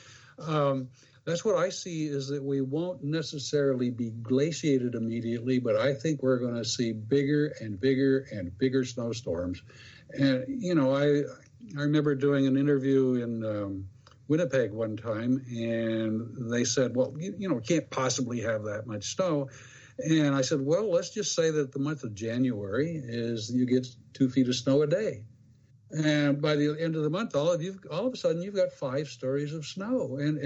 that's what I see, is that we won't necessarily be glaciated immediately, but I think we're going to see bigger and bigger and bigger snowstorms. And, I remember doing an interview in Winnipeg one time, and they said, well, can't possibly have that much snow. And I said, well, let's just say that the month of January is you get 2 feet of snow a day. And by the end of the month, all of a sudden, you've got 5 stories of snow. And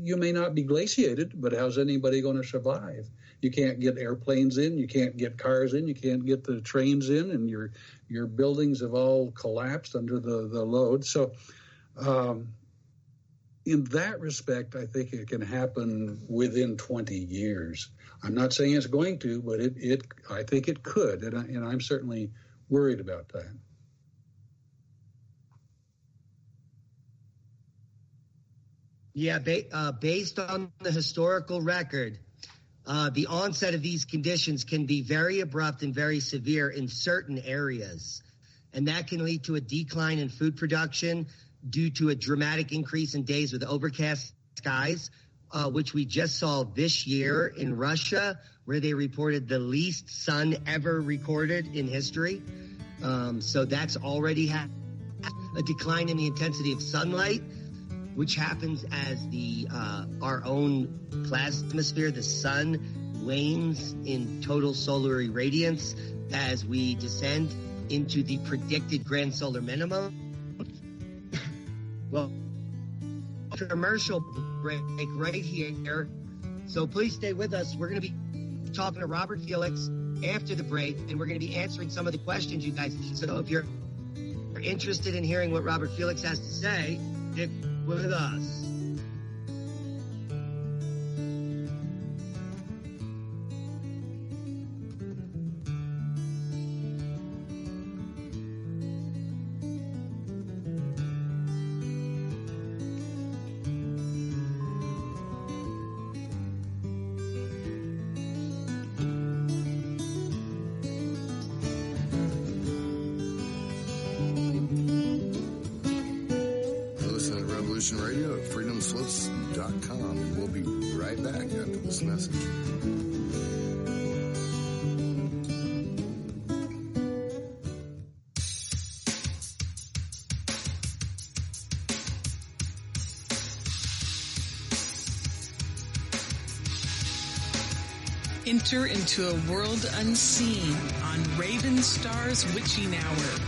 you may not be glaciated, but how's anybody going to survive? You can't get airplanes in, you can't get cars in, you can't get the trains in, and your buildings have all collapsed under the load. So in that respect, I think it can happen within 20 years. I'm not saying it's going to, but I think it could, and I'm certainly worried about that. Yeah, based on the historical record, the onset of these conditions can be very abrupt and very severe in certain areas. And that can lead to a decline in food production due to a dramatic increase in days with overcast skies, which we just saw this year in Russia, where they reported the least sun ever recorded in history. So that's already had a decline in the intensity of sunlight, which happens as our own plasmasphere, the sun, wanes in total solar irradiance as we descend into the predicted grand solar minimum. Well, commercial break right here. So please stay with us. We're going to be talking to Robert Felix after the break, and we're going to be answering some of the questions you guys need. So if you're interested in hearing what Robert Felix has to say, stick with us. Radio at freedomslips.com. We'll be right back after this message. Enter into a world unseen on Raven Star's Witching Hour.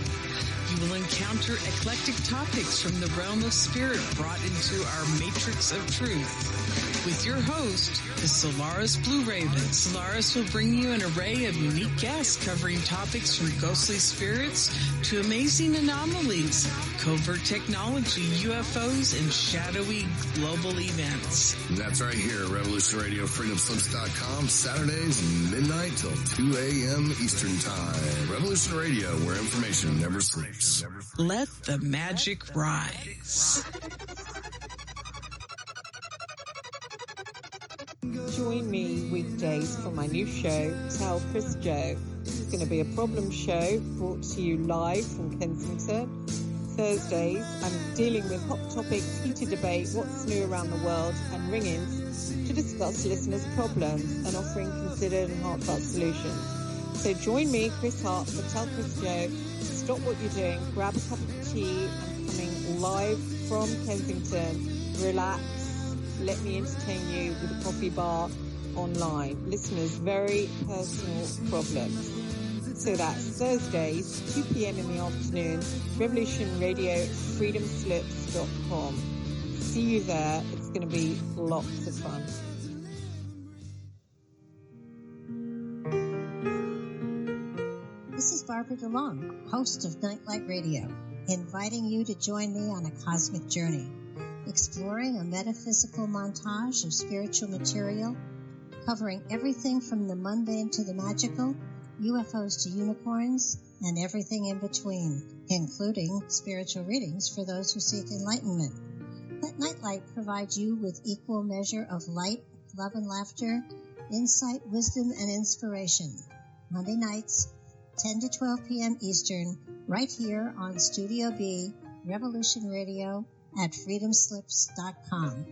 You will encounter eclectic topics from the realm of spirit brought into our matrix of truth. With your host, the Solaris Blue Raven. Solaris will bring you an array of unique guests covering topics from ghostly spirits to amazing anomalies, covert technology, UFOs, and shadowy global events. That's right here at Revolution Radio, freedomslips.com, Saturdays, midnight till 2 a.m. Eastern Time. Revolution Radio, where information never sleeps. Let the magic rise. Join me weekdays for my new show, Tell Chris Joe. It's going to be a problem show brought to you live from Kensington Thursdays, I'm dealing with hot topics, heated debate, what's new around the world, and ring-ins to discuss listeners' problems and offering considered and heartfelt solutions. So join me, Chris Hart, for Tell Chris Joe. Stop what you're doing, grab a cup of tea. I'm coming live from Kensington. Relax, let me entertain you with a coffee bar online. Listeners' very personal problems. So that's Thursdays, 2 p.m. in the afternoon, Revolution Radio, freedomslips.com. See you there. It's going to be lots of fun. This is Barbara DeLong, host of Nightlight Radio, inviting you to join me on a cosmic journey, exploring a metaphysical montage of spiritual material, covering everything from the mundane to the magical, UFOs to unicorns, and everything in between, including spiritual readings for those who seek enlightenment. Let Nightlight provide you with equal measure of light, love and laughter, insight, wisdom, and inspiration. Monday nights, 10 to 12 p.m. Eastern, right here on Studio B, Revolution Radio at freedomslips.com.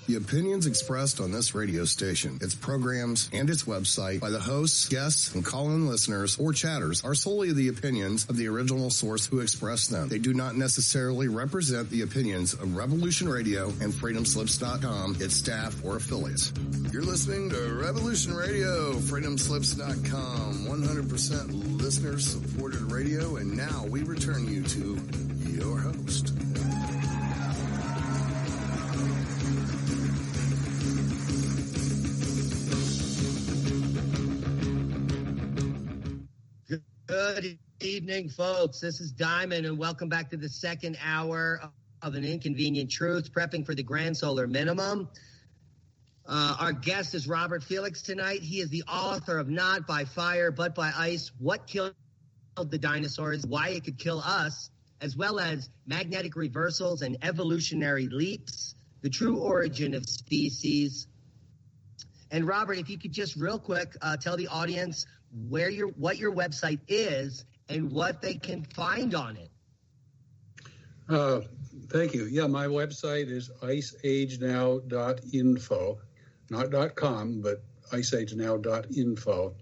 The opinions expressed on this radio station, its programs, and its website by the hosts, guests, and call-in listeners or chatters are solely the opinions of the original source who expressed them. They do not necessarily represent the opinions of Revolution Radio and freedomslips.com, its staff, or affiliates. You're listening to Revolution Radio, freedomslips.com, 100% listener-supported radio, and now we return you to your host. Good evening, folks. This is Diamond, and welcome back to the second hour of An Inconvenient Truth, prepping for the grand solar minimum. Our guest is Robert Felix tonight. He is the author of Not by Fire, But by Ice, What Killed the Dinosaurs, Why It Could Kill Us, as well as Magnetic Reversals and Evolutionary Leaps, The True Origin of Species. And Robert, if you could just real quick tell the audience what your website is and what they can find on it. Thank you. Yeah, my website is iceagenow.info, not .com, but iceagenow.info.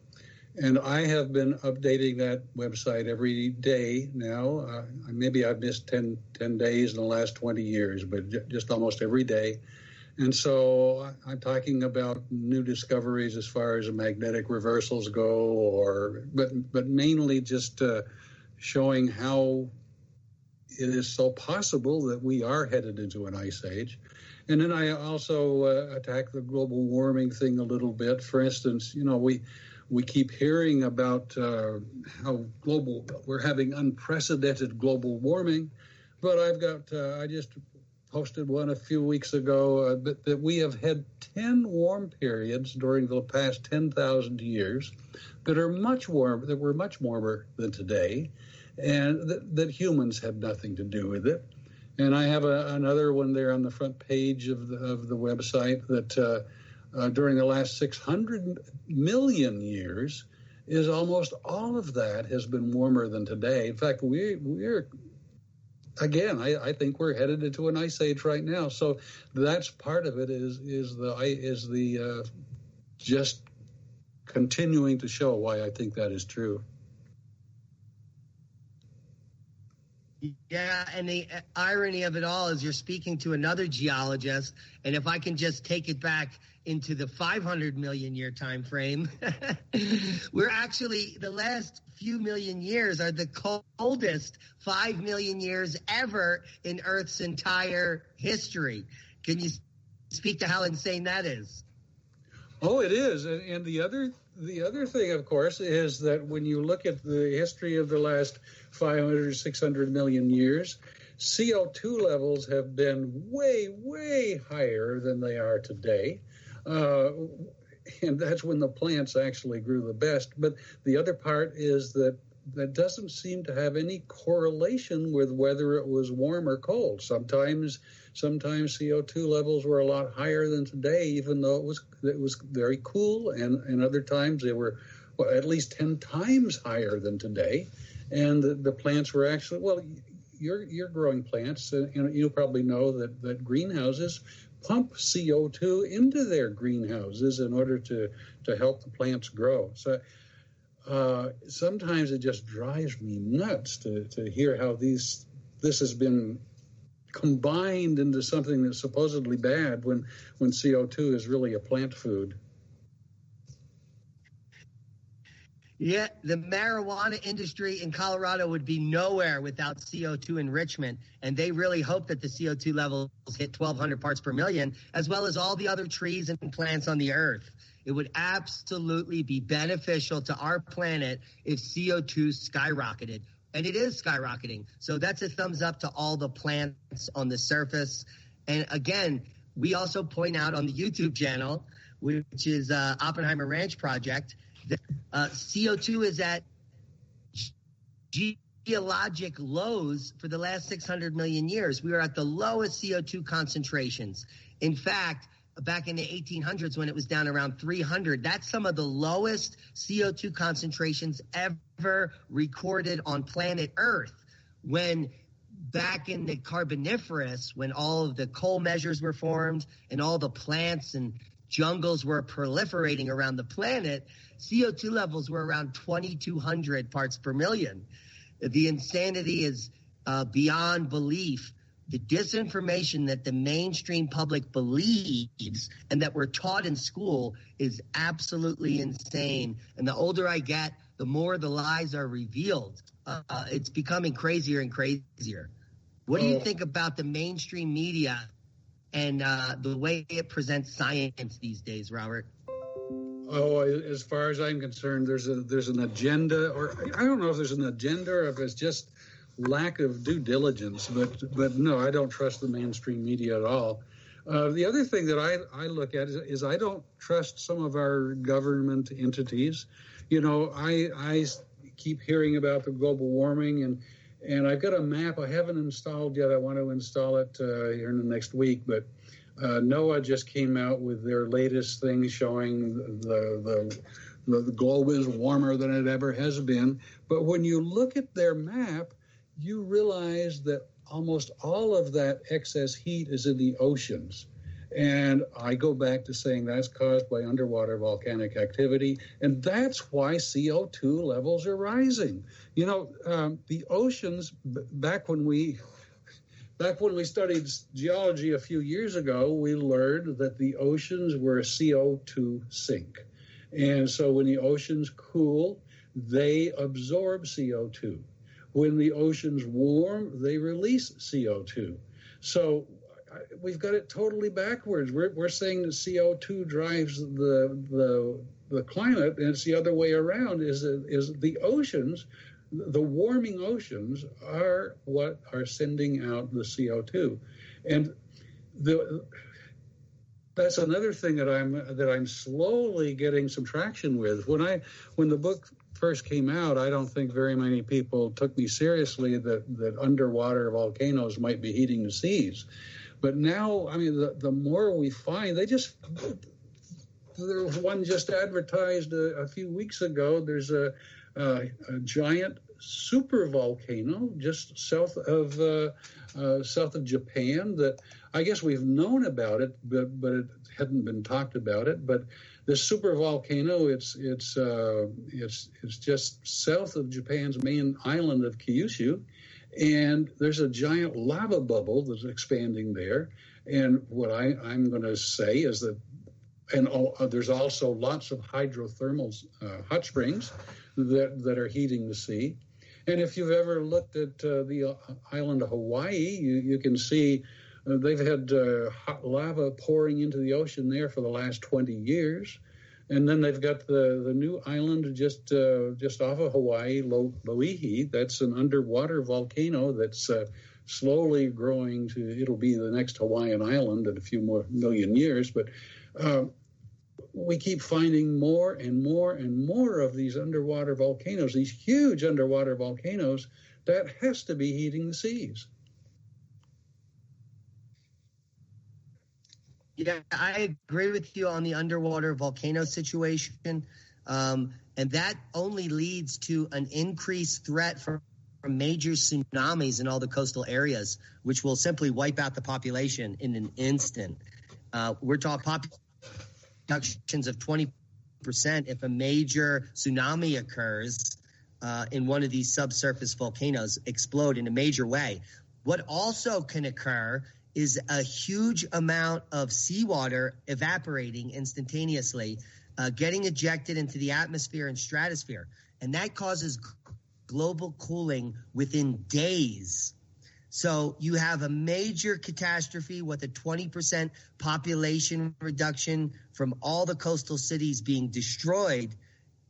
And I have been updating that website every day now. Maybe I've missed 10 days in the last 20 years, but just almost every day. And so I'm talking about new discoveries as far as magnetic reversals go, but mainly just showing how it is so possible that we are headed into an ice age. And then I also attack the global warming thing a little bit. For instance, we keep hearing about how we're having unprecedented global warming, but I just posted one a few weeks ago that we have had 10 warm periods during the past 10,000 years that were much warmer than today, and that humans had nothing to do with it. And I have another one there on the front page of the website that during the last 600 million years is almost all of that has been warmer than today. In fact, we're again, I think we're headed into an ice age right now. So that's part of it is the just continuing to show why I think that is true. Yeah, and the irony of it all is you're speaking to another geologist, and if I can just take it back into the 500 million year time frame, we're actually, the last few million years are the coldest 5 million years ever in Earth's entire history. Can you speak to how insane that is? Oh, it is. And the other thing, of course, is that when you look at the history of the last 500 or 600 million years, CO2 levels have been way, way higher than they are today. And that's when the plants actually grew the best. But the other part is that doesn't seem to have any correlation with whether it was warm or cold. Sometimes CO2 levels were a lot higher than today, even though it was very cool, and other times they were at least 10 times higher than today. And the plants were actually, well, you're growing plants, and you probably know that greenhouses pump CO2 into their greenhouses in order to help the plants grow. So sometimes it just drives me nuts to hear how this has been combined into something that's supposedly bad when CO2 is really a plant food. Yeah, the marijuana industry in Colorado would be nowhere without CO2 enrichment, and they really hope that the CO2 levels hit 1,200 parts per million, as well as all the other trees and plants on the earth. It would absolutely be beneficial to our planet if CO2 skyrocketed, and it is skyrocketing. So that's a thumbs up to all the plants on the surface. And again, we also point out on the YouTube channel, which is Oppenheimer Ranch Project, CO2 is at geologic lows for the last 600 million years. We are at the lowest CO2 concentrations. In fact, back in the 1800s when it was down around 300, that's some of the lowest CO2 concentrations ever recorded on planet Earth. When back in the Carboniferous, when all of the coal measures were formed and all the plants and jungles were proliferating around the planet, CO2 levels were around 2,200 parts per million. The insanity is beyond belief. The disinformation that the mainstream public believes and that we're taught in school is absolutely insane. And the older I get, the more the lies are revealed. It's becoming crazier and crazier. What do you think about the mainstream media and the way it presents science these days, Robert? Oh, as far as I'm concerned, there's an agenda, or I don't know if there's an agenda or if it's just lack of due diligence. But no, I don't trust the mainstream media at all. The other thing that I look at is I don't trust some of our government entities. You know, I keep hearing about the global warming, and I've got a map I haven't installed yet. I want to install it here in the next week, but NOAA just came out with their latest thing showing the globe is warmer than it ever has been. But when you look at their map, you realize that almost all of that excess heat is in the oceans. And I go back to saying that's caused by underwater volcanic activity, and that's why CO2 levels are rising. You know, the oceans, back when we studied geology a few years ago, we learned that the oceans were a CO2 sink. And so when the oceans cool, they absorb CO2. When the oceans warm, they release CO2. So we've got it totally backwards. We're saying that CO2 drives the climate, and it's the other way around, is the oceans. The warming oceans are what are sending out the CO2, and that's another thing that I'm slowly getting some traction with. When the book first came out, I don't think very many people took me seriously that underwater volcanoes might be heating the seas, but now, I mean, the more we find, there was one just advertised a few weeks ago. There's a giant super volcano just south of Japan that I guess we've known about it, but it hadn't been talked about it. But this super volcano, it's just south of Japan's main island of Kyushu, and there's a giant lava bubble that's expanding there. And what I'm going to say is that, and there's also lots of hydrothermal hot springs that are heating the sea. And if you've ever looked at the island of Hawaii, you can see they've had hot lava pouring into the ocean there for the last 20 years. And then they've got the new island just off of Hawaii, Loihi. That's an underwater volcano that's slowly growing it'll be the next Hawaiian island in a few more million years. But we keep finding more and more and more of these underwater volcanoes, these huge underwater volcanoes that has to be heating the seas. Yeah, I agree with you on the underwater volcano situation. And And that only leads to an increased threat from major tsunamis in all the coastal areas, which will simply wipe out the population in an instant. We're talking reductions of 20% if a major tsunami occurs in one of these subsurface volcanoes explode in a major way. What also can occur is a huge amount of seawater evaporating instantaneously, getting ejected into the atmosphere and stratosphere. And that causes global cooling within days. So you have a major catastrophe with a 20% population reduction from all the coastal cities being destroyed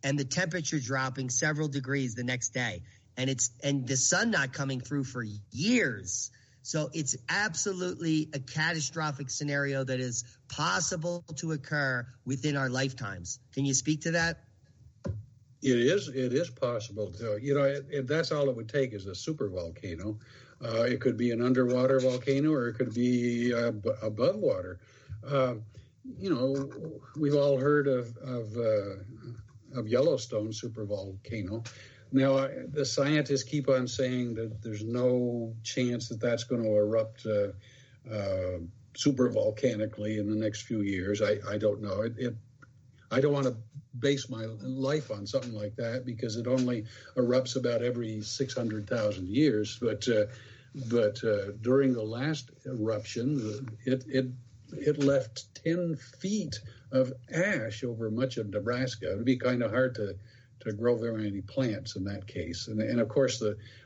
and the temperature dropping several degrees the next day. And the sun not coming through for years. So it's absolutely a catastrophic scenario that is possible to occur within our lifetimes. Can you speak to that? It is possible to, and that's all it would take is a super volcano. It could be an underwater volcano or it could be above water. We've all heard of Yellowstone supervolcano. Now, the scientists keep on saying that there's no chance that that's going to erupt supervolcanically in the next few years. I don't know. I don't want to base my life on something like that because it only erupts about every 600,000 years. But during the last eruption, it left 10 feet of ash over much of Nebraska. It would be kind of hard to grow very many plants in that case. And of course,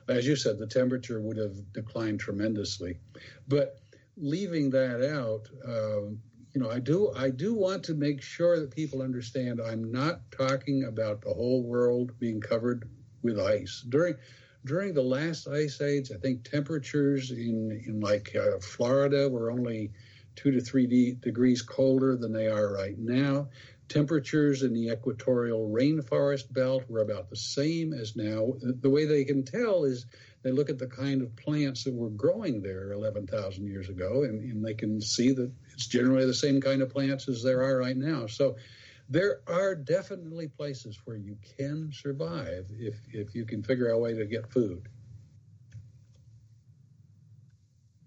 as you said, the temperature would have declined tremendously. But leaving that out, I do want to make sure that people understand I'm not talking about the whole world being covered with ice. During the last ice age, I think temperatures in Florida were only 2 to 3 degrees colder than they are right now. Temperatures in the equatorial rainforest belt were about the same as now. The way they can tell is they look at the kind of plants that were growing there 11,000 years ago, and they can see that it's generally the same kind of plants as there are right now. So there are definitely places where you can survive if you can figure out a way to get food.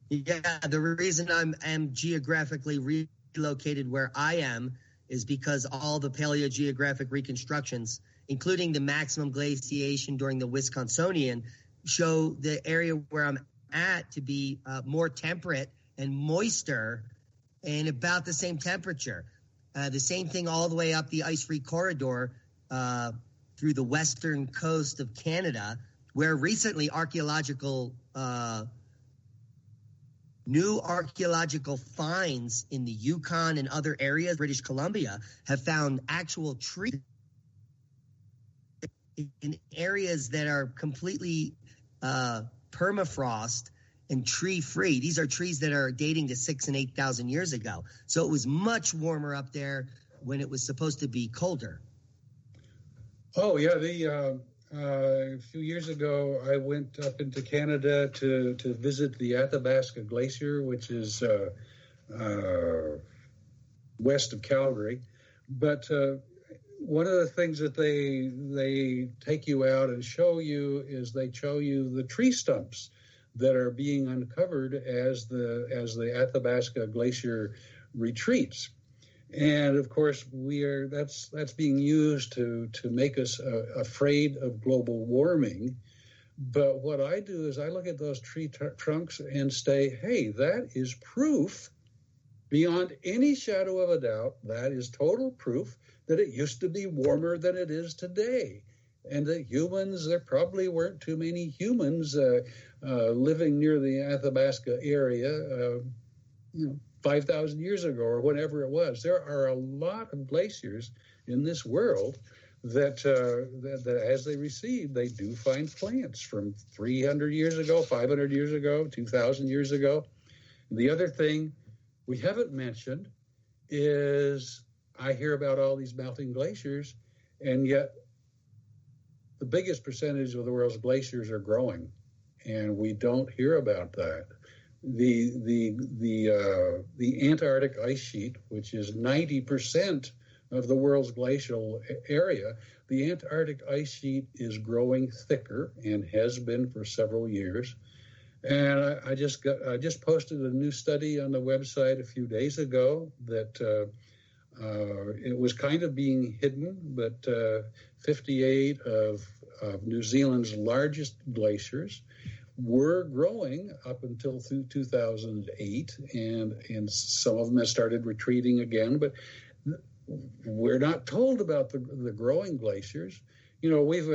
Yeah, the reason I'm geographically relocated where I am is because all the paleogeographic reconstructions, including the maximum glaciation during the Wisconsinian, show the area where I'm at to be more temperate and moister and about the same temperature. The same thing all the way up the ice-free corridor through the western coast of Canada, where recently new archaeological finds in the Yukon and other areas, British Columbia, have found actual trees in areas that are completely permafrost and tree-free. These are trees that are dating to 6,000 and 8,000 years ago. So it was much warmer up there when it was supposed to be colder. Oh, yeah. A few years ago, I went up into Canada to visit the Athabasca Glacier, which is west of Calgary. But one of the things that they take you out and show you is they show you the tree stumps that are being uncovered as the Athabasca Glacier retreats. And of course, that's being used to make us afraid of global warming. But what I do is I look at those tree trunks and say, hey, that is proof beyond any shadow of a doubt. That is total proof that it used to be warmer than it is today. And that there probably weren't too many humans living near the Athabasca area, 5,000 years ago or whatever it was. There are a lot of glaciers in this world that as they recede, they do find plants from 300 years ago, 500 years ago, 2,000 years ago. The other thing we haven't mentioned is I hear about all these melting glaciers, and yet the biggest percentage of the world's glaciers are growing, and we don't hear about that. The Antarctic ice sheet, which is 90% of the world's glacial area, the Antarctic ice sheet is growing thicker and has been for several years. And I just posted a new study on the website a few days ago that it was kind of being hidden, but 58 of New Zealand's largest glaciers were growing up until 2008, and some of them have started retreating again, but we're not told about the growing glaciers. You know, we've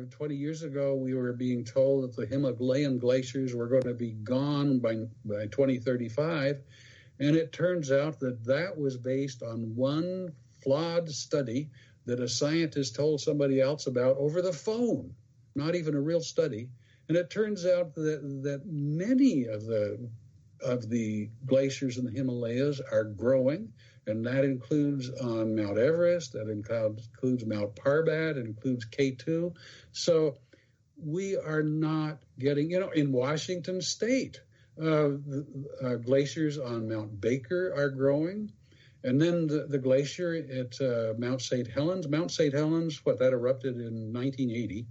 20 years ago, we were being told that the Himalayan glaciers were going to be gone by 2035, and it turns out that was based on one flawed study that a scientist told somebody else about over the phone, not even a real study. And it turns out that many of the glaciers in the Himalayas are growing, and that includes on Mount Everest, that includes Mount Parbat, it includes K2. So we are not getting, in Washington State, glaciers on Mount Baker are growing. And then the glacier at Mount St. Helens, that erupted in 1980.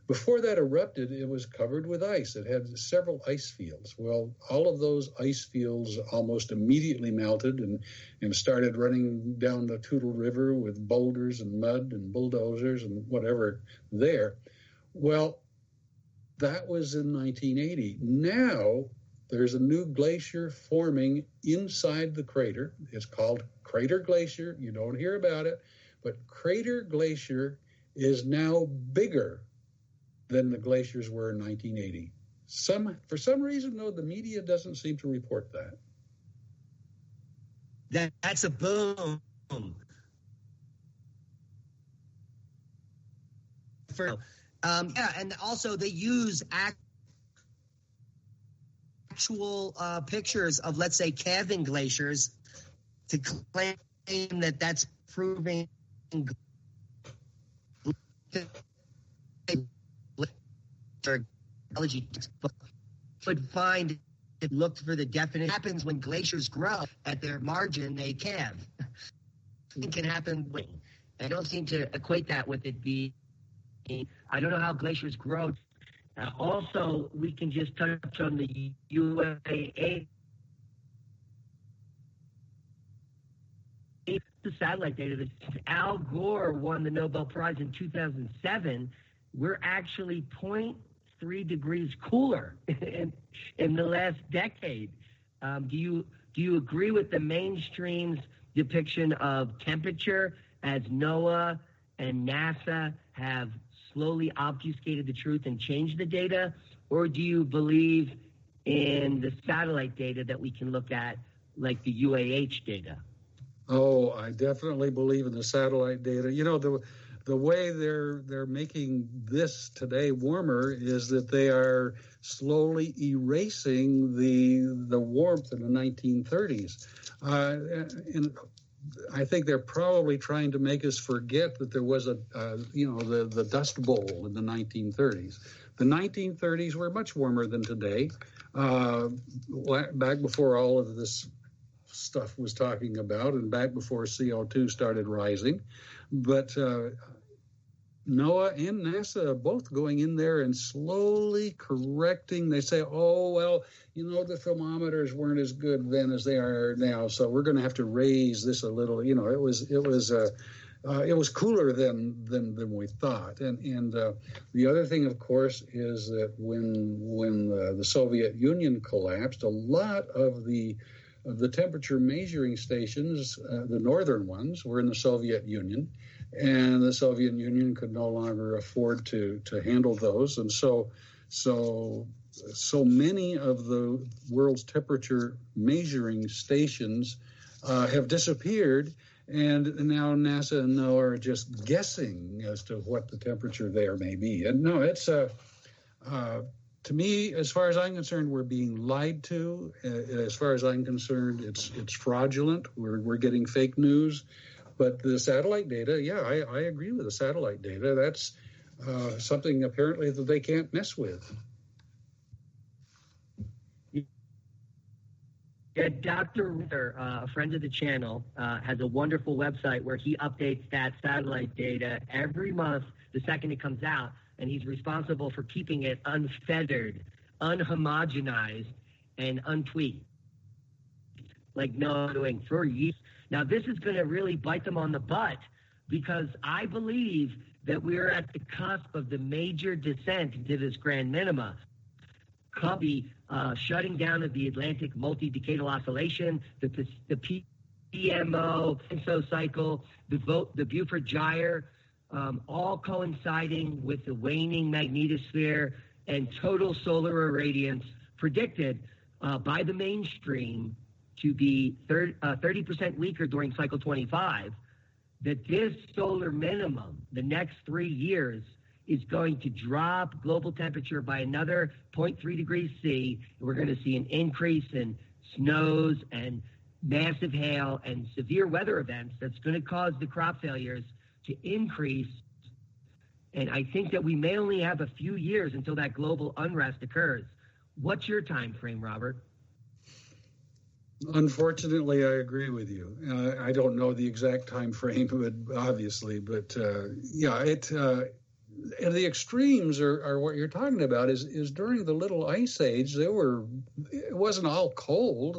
Before that erupted, it was covered with ice. It had several ice fields. Well, all of those ice fields almost immediately melted and started running down the Toutle River with boulders and mud and bulldozers and whatever there. Well, that was in 1980. Now, there's a new glacier forming inside the crater. It's called Crater Glacier. You don't hear about it, but Crater Glacier is now bigger than the glaciers were in 1980. For some reason, though, the media doesn't seem to report that. That's a boom. And also they use actual pictures of, let's say, calving glaciers to claim that that's proving geology textbook would find it looked for the definition. Happens when glaciers grow at their margin, they calve. It can happen. I don't seem to equate that with it being. I don't know how glaciers grow. Also, we can just touch on the UAA. The satellite data that Al Gore won the Nobel Prize in 2007. We're actually 0.3 degrees cooler in the last decade. Do you agree with the mainstream's depiction of temperature as NOAA and NASA have slowly obfuscated the truth and changed the data? Or do you believe in the satellite data that we can look at, like the UAH data? Oh, I definitely believe in the satellite data. You know, the way they're making this today warmer is that they are slowly erasing the warmth in the 1930s. And I think they're probably trying to make us forget that there was the Dust Bowl in the 1930s. The 1930s were much warmer than today, back before all of this stuff was talking about and back before CO2 started rising. But NOAA and NASA are both going in there and slowly correcting. They say, oh, well, the thermometers weren't as good then as they are now, so we're going to have to raise this a little. It was cooler than we thought. And the other thing, of course, is that when the Soviet Union collapsed, a lot of the temperature measuring stations, the northern ones, were in the Soviet Union, and the Soviet Union could no longer afford to handle those. And so many of the world's temperature measuring stations have disappeared, and now NASA and NOAA are just guessing as to what the temperature there may be. And no, it's to me, as far as I'm concerned, we're being lied to. As far as I'm concerned, it's fraudulent. We're getting fake news. But the satellite data, yeah, I agree with the satellite data. That's something apparently that they can't mess with. Yeah, Dr. Ritter, a friend of the channel, has a wonderful website where he updates that satellite data every month, the second it comes out, and he's responsible for keeping it unfettered, unhomogenized, and untweaked, like no doing for years. Now, this is going to really bite them on the butt because I believe that we're at the cusp of the major descent into this grand minima. The shutting down of the Atlantic multi-decadal oscillation, the PMO, Dinosaur Cycle, the Beaufort Gyre, all coinciding with the waning magnetosphere and total solar irradiance predicted by the mainstream to be 30% weaker during cycle 25, that this solar minimum, the next 3 years, is going to drop global temperature by another 0.3 degrees C. We're going to see an increase in snows and massive hail and severe weather events that's going to cause the crop failures to increase. And I think that we may only have a few years until that global unrest occurs. What's your time frame, Robert? Unfortunately, I agree with you. I don't know the exact time frame, but obviously, but and the extremes are what you're talking about. Is during the Little Ice Age, it wasn't all cold.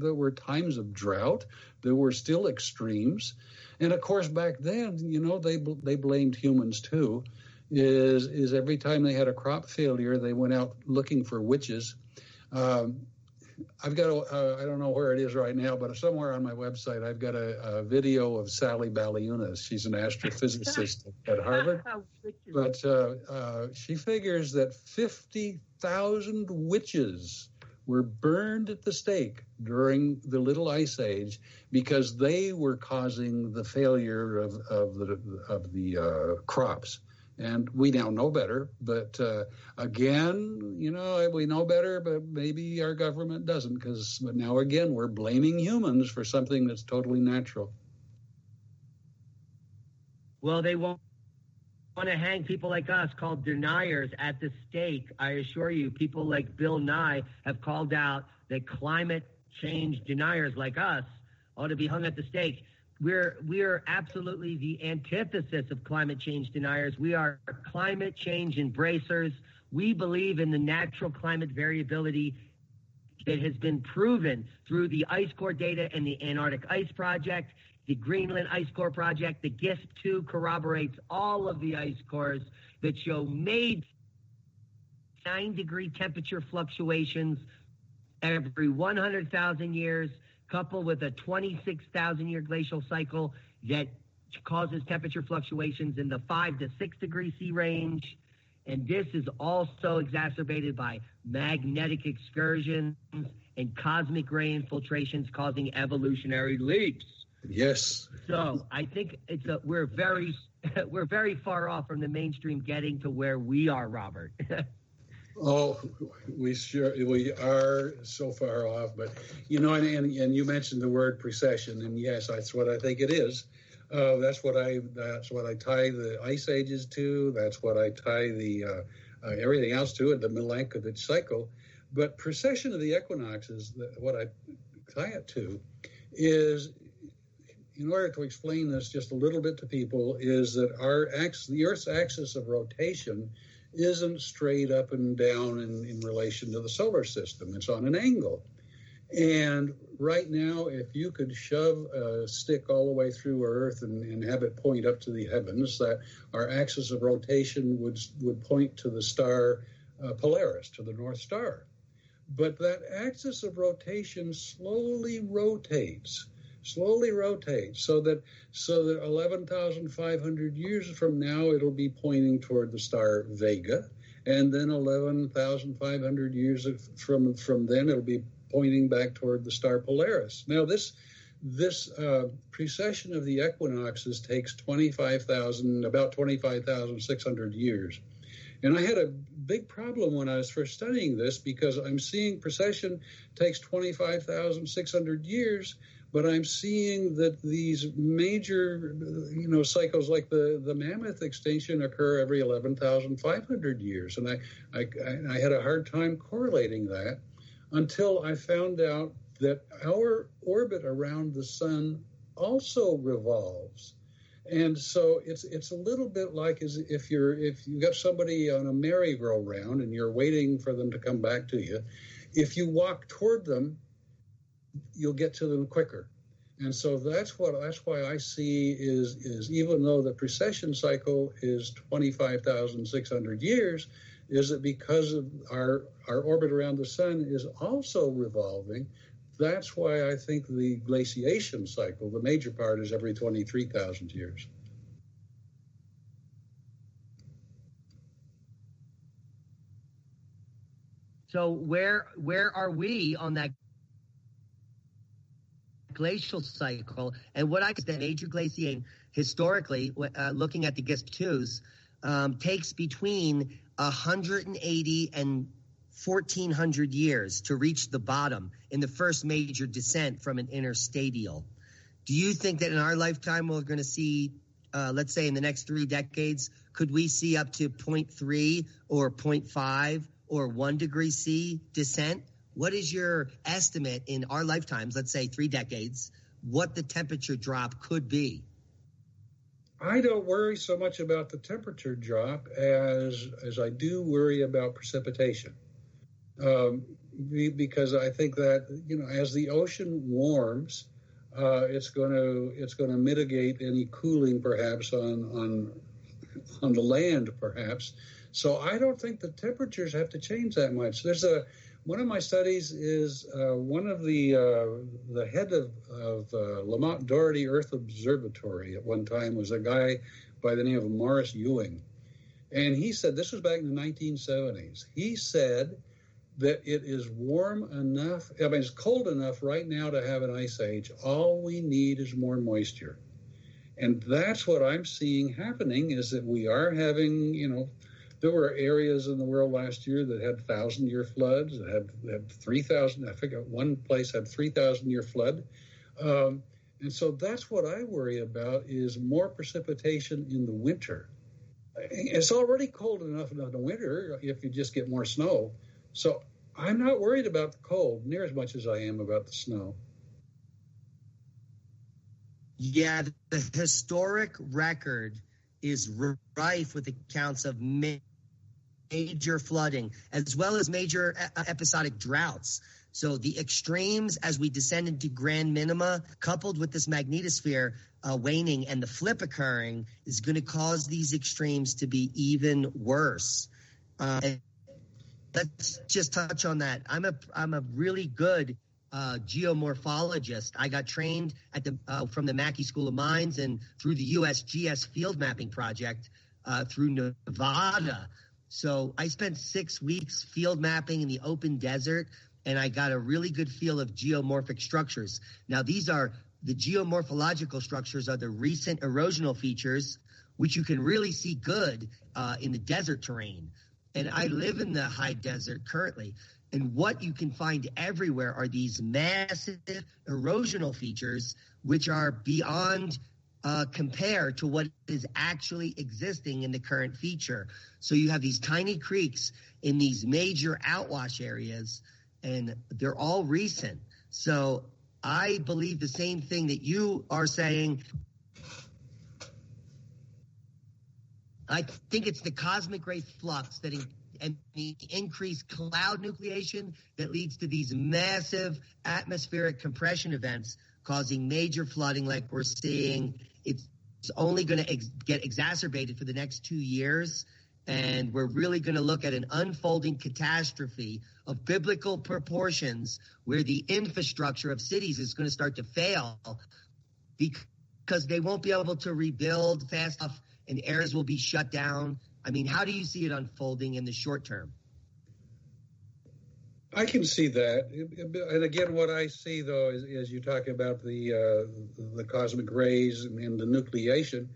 There were times of drought. There were still extremes, and of course back then, they blamed humans too. Is every time they had a crop failure, they went out looking for witches. I've got I don't know where it is right now, but somewhere on my website, I've got a video of Sally Baliunas. She's an astrophysicist at Harvard. But she figures that 50,000 witches were burned at the stake during the Little Ice Age because they were causing the failure of the crops. And we now know better, but again, we know better, but maybe our government doesn't, because now again we're blaming humans for something that's totally natural. Well, they want to hang people like us, called deniers, at the stake. I assure you, people like Bill Nye have called out that climate change deniers like us ought to be hung at the stake. We're absolutely the antithesis of climate change deniers. We are climate change embracers. We believe in the natural climate variability that has been proven through the ice core data and the Antarctic Ice Project, the Greenland Ice Core Project. The GISP-2 corroborates all of the ice cores that show 9-degree temperature fluctuations every 100,000 years, coupled with a 26,000-year glacial cycle that causes temperature fluctuations in the 5 to 6 degree C range. And this is also exacerbated by magnetic excursions and cosmic ray infiltrations causing evolutionary leaps. Yes. So I think we're very far off from the mainstream getting to where we are, Robert. Oh, we are so far off, but and you mentioned the word precession, and yes, that's what I think it is. That's what I tie the ice ages to. That's what I tie the everything else to it, the Milankovitch cycle. But precession of the equinoxes, what I tie it to, is, in order to explain this just a little bit to people, is that the Earth's axis of rotation isn't straight up and down in relation to the solar system. It's on an angle. And right now, if you could shove a stick all the way through Earth and have it point up to the heavens, that our axis of rotation would point to the star Polaris, to the North Star. But that axis of rotation slowly rotates, so that 11,500 years from now, it'll be pointing toward the star Vega, and then 11,500 years from then, it'll be pointing back toward the star Polaris. Now, this precession of the equinoxes takes about 25,600 years. And I had a big problem when I was first studying this, because I'm seeing precession takes 25,600 years, but I'm seeing that these major, cycles like the mammoth extinction occur every 11,500 years. And I had a hard time correlating that until I found out that our orbit around the sun also revolves. And so it's a little bit like as if you got somebody on a merry-go-round and you're waiting for them to come back to you. If you walk toward them, you'll get to them quicker. And so that's why I see is even though the precession cycle is 25,600 years, is that because of our orbit around the sun is also revolving. That's why I think the glaciation cycle, the major part, is every 23,000 years. So where are we on that glacial cycle? And what I consider major glaciation historically, looking at the GISP-2s, takes between 180 and 1,400 years to reach the bottom in the first major descent from an interstadial. Do you think that in our lifetime we're going to see, let's say in the next 3 decades, could we see up to 0.3 or 0.5 or 1 degree C descent? What is your estimate in our lifetimes, let's say 3 decades, what the temperature drop could be? I don't worry so much about the temperature drop as I do worry about precipitation. Because I think that, as the ocean warms, it's going to mitigate any cooling perhaps on the land perhaps. So I don't think the temperatures have to change that much. There's one of my studies is one of the head of Lamont Doherty Earth Observatory at one time was a guy by the name of Morris Ewing. And he said, this was back in the 1970s, he said that it is warm enough, it's cold enough right now to have an ice age. All we need is more moisture. And that's what I'm seeing happening is that we are having, there were areas in the world last year that had 1,000-year floods, that had 3,000, I forget, one place had 3,000-year flood. And so that's what I worry about is more precipitation in the winter. It's already cold enough in the winter if you just get more snow. So I'm not worried about the cold near as much as I am about the snow. Yeah, the historic record is rife with accounts of major flooding as well as major episodic droughts. So the extremes as we descend into grand minima, coupled with this magnetosphere waning and the flip occurring, is going to cause these extremes to be even worse. Let's just touch on that. I'm a really good geomorphologist. I got trained at from the Mackey School of Mines and through the USGS field mapping project through Nevada. So I spent 6 weeks field mapping in the open desert, and I got a really good feel of geomorphic structures. Now, these are the geomorphological structures are the recent erosional features, which you can really see good in the desert terrain. And I live in the high desert currently. And what you can find everywhere are these massive erosional features, which are beyond compare to what is actually existing in the current feature. So you have these tiny creeks in these major outwash areas, and they're all recent. So I believe the same thing that you are saying. I think it's the cosmic ray flux and the increased cloud nucleation that leads to these massive atmospheric compression events causing major flooding like we're seeing. It's only going to get exacerbated for the next 2 years, and we're really going to look at an unfolding catastrophe of biblical proportions where the infrastructure of cities is going to start to fail because they won't be able to rebuild fast enough and areas will be shut down. I mean, how do you see it unfolding in the short term? I can see that. And again, what I see, though, is you talk about the cosmic rays and the nucleation.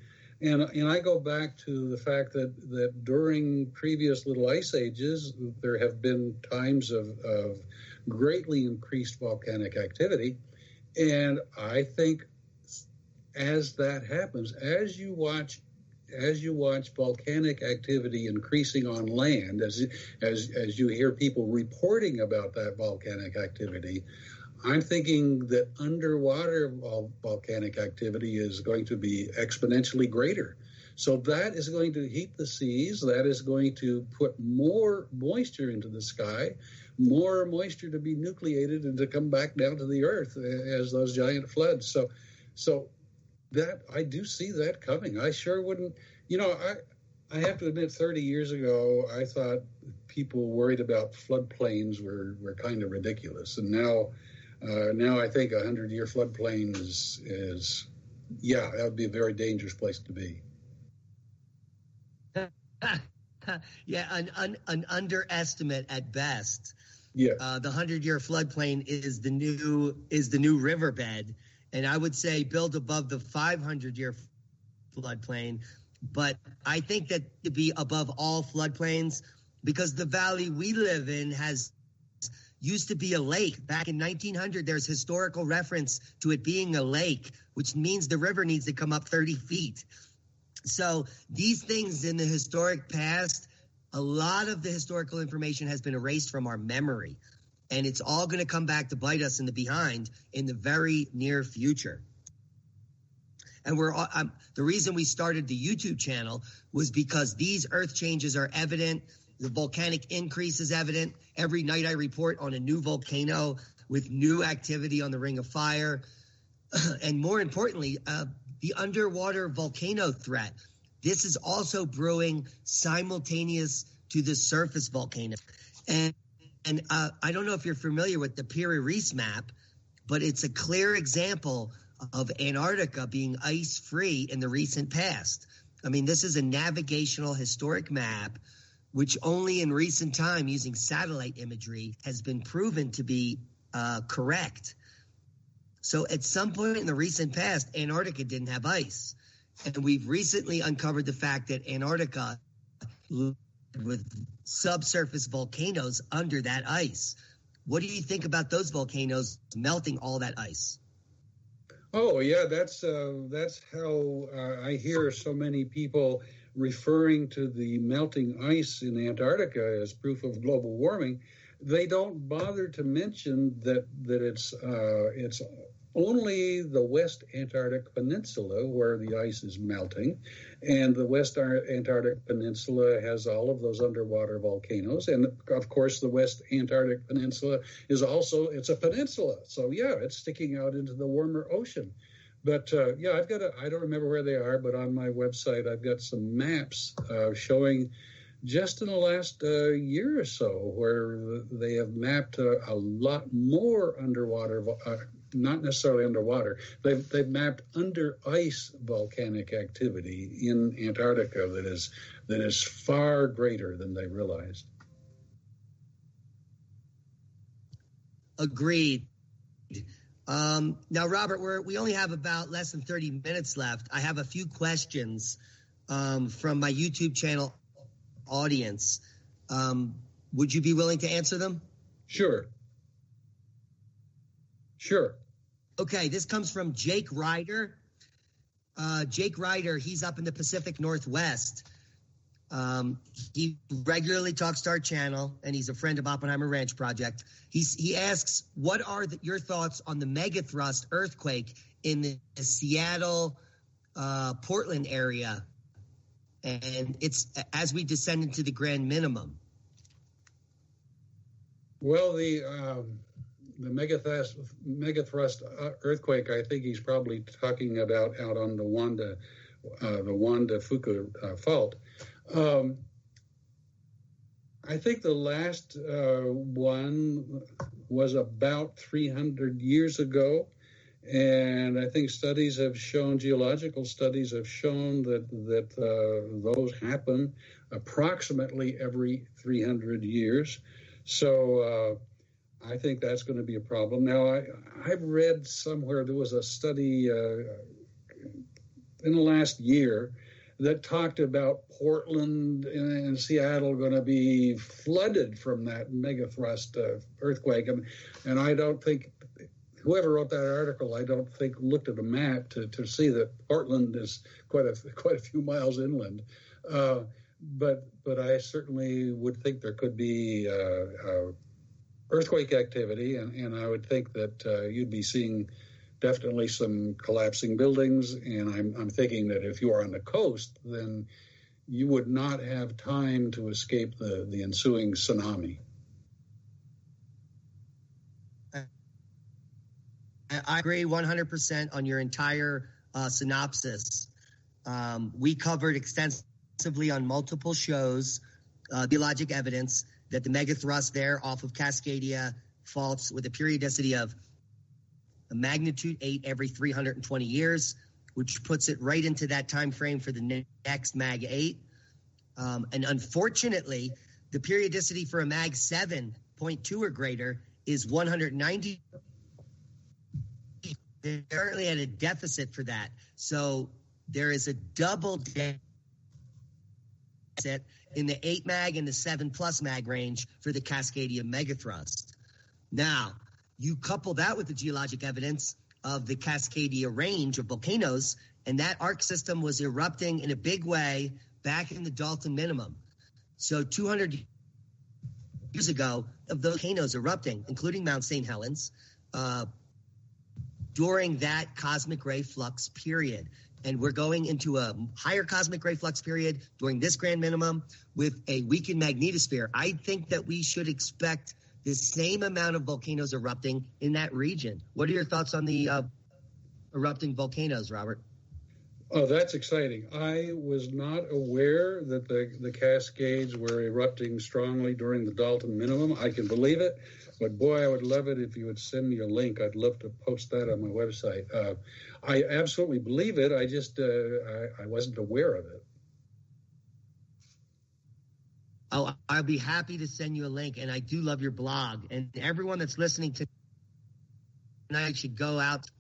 And I go back to the fact that during previous little ice ages, there have been times of greatly increased volcanic activity. And I think as that happens, as you watch volcanic activity increasing on land, as you hear people reporting about that volcanic activity, I'm thinking that underwater volcanic activity is going to be exponentially greater. So that is going to heat the seas. That is going to put more moisture into the sky, more moisture to be nucleated and to come back down to the earth as those giant floods. So that I do see that coming. I sure wouldn't, I have to admit 30 years ago, I thought people worried about floodplains were kind of ridiculous. And now I think 100-year floodplain is that would be a very dangerous place to be. Yeah, an underestimate at best. Yeah, the 100-year floodplain is the new riverbed, and I would say build above the 500-year floodplain. But I think that to be above all floodplains, because the valley we live in used to be a lake. Back in 1900, there's historical reference to it being a lake, which means the river needs to come up 30 feet. So these things in the historic past, a lot of the historical information has been erased from our memory, and it's all going to come back to bite us in the behind in the very near future. And the reason we started the YouTube channel was because these earth changes are evident. The volcanic increase is evident. Every night I report on a new volcano with new activity on the Ring of Fire. And more importantly, the underwater volcano threat. This is also brewing simultaneous to the surface volcano. And I don't know if you're familiar with the Piri Reis map, but it's a clear example of Antarctica being ice-free in the recent past. I mean, this is a navigational historic map, which only in recent time, using satellite imagery, has been proven to be correct. So at some point in the recent past, Antarctica didn't have ice. And we've recently uncovered the fact that Antarctica with subsurface volcanoes under that ice. What do you think about those volcanoes melting all that ice? Oh, yeah, that's how I hear so many people referring to the melting ice in Antarctica as proof of global warming. They don't bother to mention that it's only the West Antarctic Peninsula where the ice is melting, and the West Antarctic Peninsula has all of those underwater volcanoes, and of course the West Antarctic Peninsula is also, it's a peninsula, so yeah, it's sticking out into the warmer ocean. But I've got I don't remember where they are, but on my website I've got some maps showing just in the last year or so where they have mapped a lot more underwater, not necessarily underwater. They've mapped under ice volcanic activity in Antarctica that is far greater than they realized. Agreed. Now, Robert, we only have about less than 30 minutes left. I have a few questions from my YouTube channel audience. Would you be willing to answer them? Sure. Okay, this comes from Jake Ryder. Jake Ryder, he's up in the Pacific Northwest. He regularly talks to our channel, and he's a friend of Oppenheimer Ranch Project. He asks, what are your thoughts on the megathrust earthquake in the Seattle, Portland area? And it's as we descend into the grand minimum. Well, the megathrust earthquake, I think he's probably talking about out on the Wanda Fuku fault. I think the last one was about 300 years ago, and I think geological studies have shown that those happen approximately every 300 years. So I think that's going to be a problem. Now, I've read somewhere there was a study in the last year that talked about Portland and Seattle going to be flooded from that megathrust earthquake. And I don't think, whoever wrote that article, I don't think looked at a map to see that Portland is quite a few miles inland. But I certainly would think there could be earthquake activity, and I would think that you'd be seeing definitely some collapsing buildings, and I'm thinking that if you are on the coast, then you would not have time to escape the ensuing tsunami. I agree 100% on your entire synopsis. We covered extensively on multiple shows geologic evidence that the megathrust there off of Cascadia faults with a periodicity of a magnitude 8 every 320 years, which puts it right into that time frame for the next Mag 8. And unfortunately, the periodicity for a Mag 7.2 or greater is 190. They're currently at a deficit for that. So there is a double deficit in the 8 Mag and the 7+ Mag range for the Cascadia megathrust. Now, you couple that with the geologic evidence of the Cascadia range of volcanoes, and that arc system was erupting in a big way back in the Dalton minimum. So 200 years ago, of those volcanoes erupting, including Mount St. Helens, during that cosmic ray flux period. And we're going into a higher cosmic ray flux period during this grand minimum with a weakened magnetosphere. I think that we should expect the same amount of volcanoes erupting in that region. What are your thoughts on the erupting volcanoes, Robert? Oh, that's exciting. I was not aware that the Cascades were erupting strongly during the Dalton minimum. I can believe it, but boy, I would love it if you would send me a link. I'd love to post that on my website. I absolutely believe it. I just I wasn't aware of it. Oh, I'll be happy to send you a link, and I do love your blog. And everyone that's listening to tonight should go out to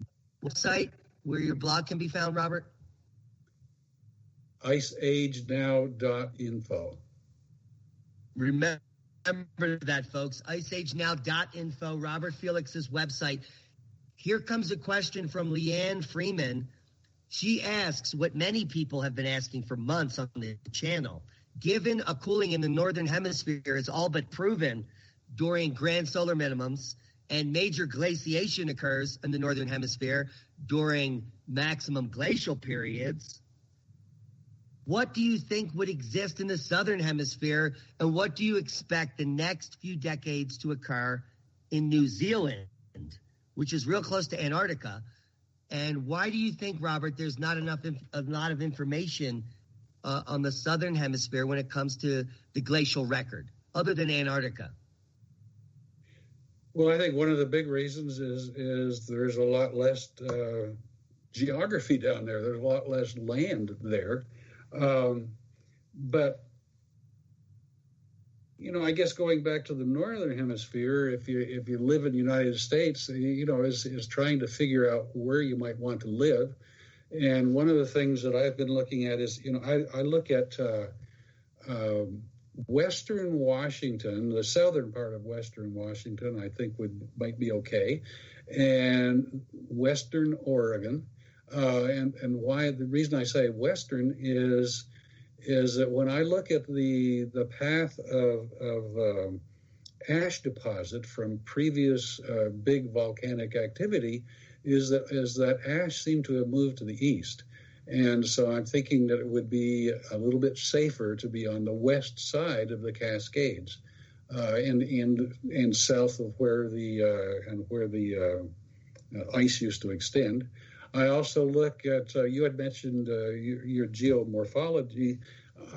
the website where your blog can be found, Robert. iceagenow.info. Remember that, folks. iceagenow.info, Robert Felix's website. Here comes a question from Leanne Freeman. She asks what many people have been asking for months on the channel. Given a cooling in the northern hemisphere is all but proven during grand solar minimums, and major glaciation occurs in the northern hemisphere during maximum glacial periods, what do you think would exist in the southern hemisphere, and what do you expect the next few decades to occur in New Zealand, which is real close to Antarctica? And why do you think, Robert, there's not a lot of information on the southern hemisphere when it comes to the glacial record, other than Antarctica? Well, I think one of the big reasons is there's a lot less geography down there. There's a lot less land there. But, you know, I guess going back to the northern hemisphere, if you live in the United States, you know, is trying to figure out where you might want to live. And one of the things that I've been looking at is, you know, I look at Western Washington, the southern part of Western Washington, I think might be okay, and Western Oregon. And why the reason I say Western is that when I look at the path of ash deposit from previous big volcanic activity, is that ash seemed to have moved to the east. And so I'm thinking that it would be a little bit safer to be on the west side of the Cascades, and south of where the ice used to extend. I also look at, you had mentioned your geomorphology.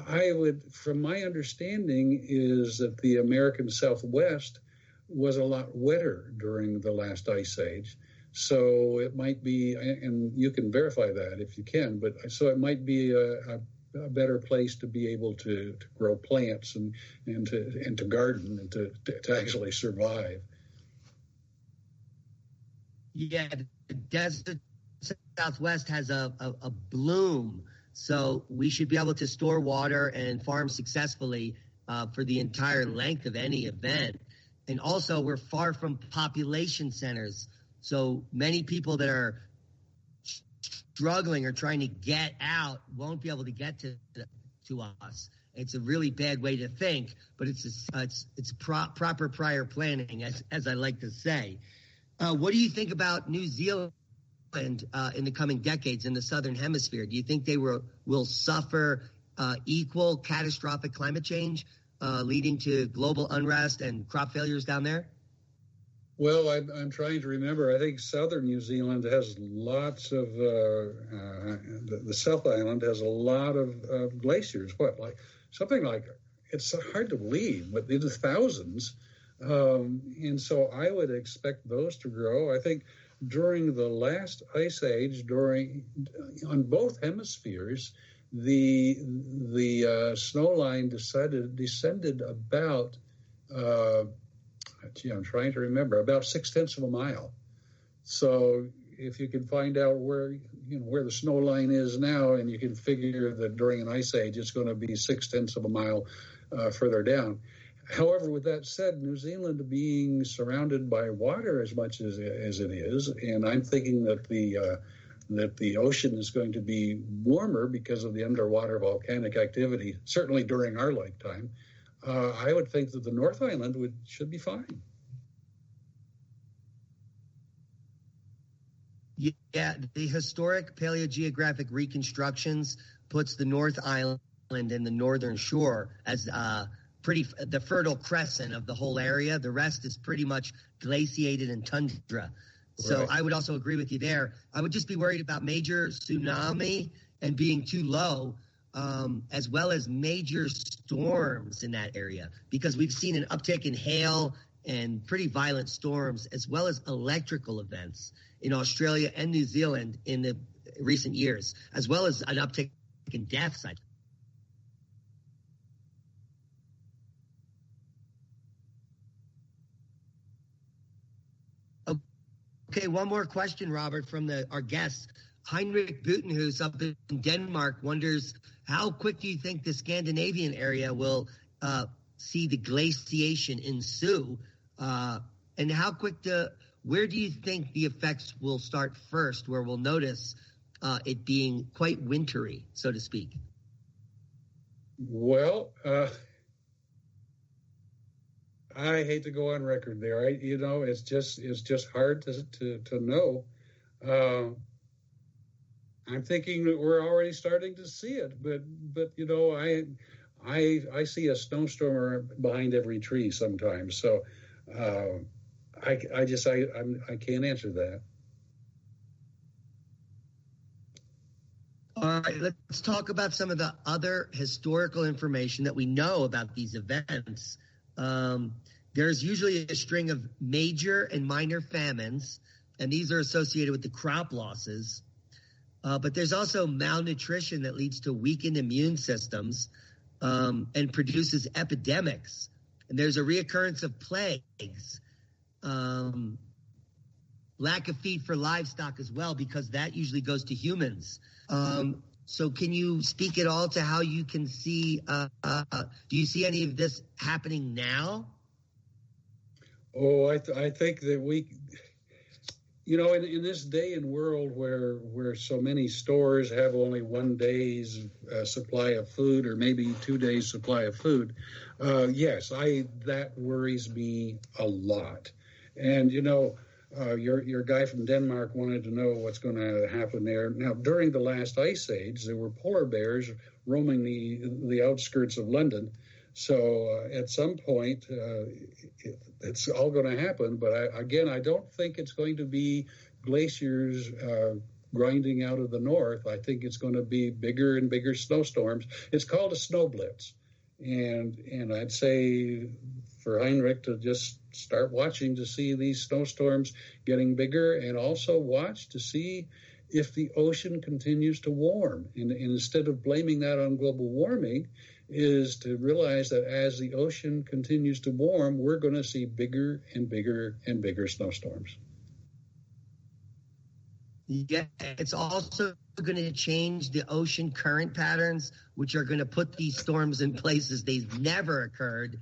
I would, from my understanding, is that the American Southwest was a lot wetter during the last ice age. So it might be, and you can verify that if you can, but so it might be a better place to be able to grow plants and to garden and to actually survive. Yeah, the desert Southwest has a bloom, so we should be able to store water and farm successfully for the entire length of any event. And also, we're far from population centers, so many people that are struggling or trying to get out won't be able to get to us. It's a really bad way to think, but it's proper prior planning, as I like to say. What do you think about New Zealand in the coming decades in the southern hemisphere? Do you think they will suffer equal catastrophic climate change, leading to global unrest and crop failures down there? Well, I'm trying to remember. I think southern New Zealand has lots of, the South Island has a lot of glaciers. Something like, it's hard to believe, but in the thousands. And so I would expect those to grow. I think during the last ice age, on both hemispheres, the snow line descended about, I'm trying to remember, about 0.6 of a mile. So if you can find out where the snow line is now, and you can figure that during an ice age, it's going to be 0.6 of a mile further down. However, with that said, New Zealand being surrounded by water as much as it is, and I'm thinking that the ocean is going to be warmer because of the underwater volcanic activity, certainly during our lifetime, I would think that the North Island should be fine. Yeah, the historic paleogeographic reconstructions puts the North Island and the northern shore as the fertile crescent of the whole area. The rest is pretty much glaciated and tundra. So right. I would also agree with you there. I would just be worried about major tsunami and being too low, as well as major storms in that area, because we've seen an uptick in hail and pretty violent storms, as well as electrical events in Australia and New Zealand in the recent years, as well as an uptick in deaths. Okay, one more question, Robert, from our guest. Heinrich Butenhuis up in Denmark wonders, how quick do you think the Scandinavian area will see the glaciation ensue? And how quick where do you think the effects will start first, where we'll notice it being quite wintry, so to speak? Well, I hate to go on record there. It's just hard to know. I'm thinking that we're already starting to see it, but I see a snowstorm behind every tree sometimes. So I can't answer that. All right, let's talk about some of the other historical information that we know about these events. There's usually a string of major and minor famines, and these are associated with the crop losses. But there's also malnutrition that leads to weakened immune systems and produces epidemics. And there's a reoccurrence of plagues, lack of feed for livestock as well, because that usually goes to humans. So can you speak at all to how you can see, do you see any of this happening now? Oh, I think that in this day and world where so many stores have only 1 day's supply of food, or maybe 2 days supply of food, yes, that worries me a lot. And your guy from Denmark wanted to know what's going to happen there. Now, during the last ice age, there were polar bears roaming the outskirts of London. So at some point, it's all going to happen. But I don't think it's going to be glaciers grinding out of the north. I think it's going to be bigger and bigger snowstorms. It's called a snow blitz. And I'd say for Heinrich to just start watching to see these snowstorms getting bigger, and also watch to see if the ocean continues to warm. And instead of blaming that on global warming, is to realize that as the ocean continues to warm, we're going to see bigger and bigger and bigger snowstorms. Yeah, it's also going to change the ocean current patterns, which are going to put these storms in places they've never occurred,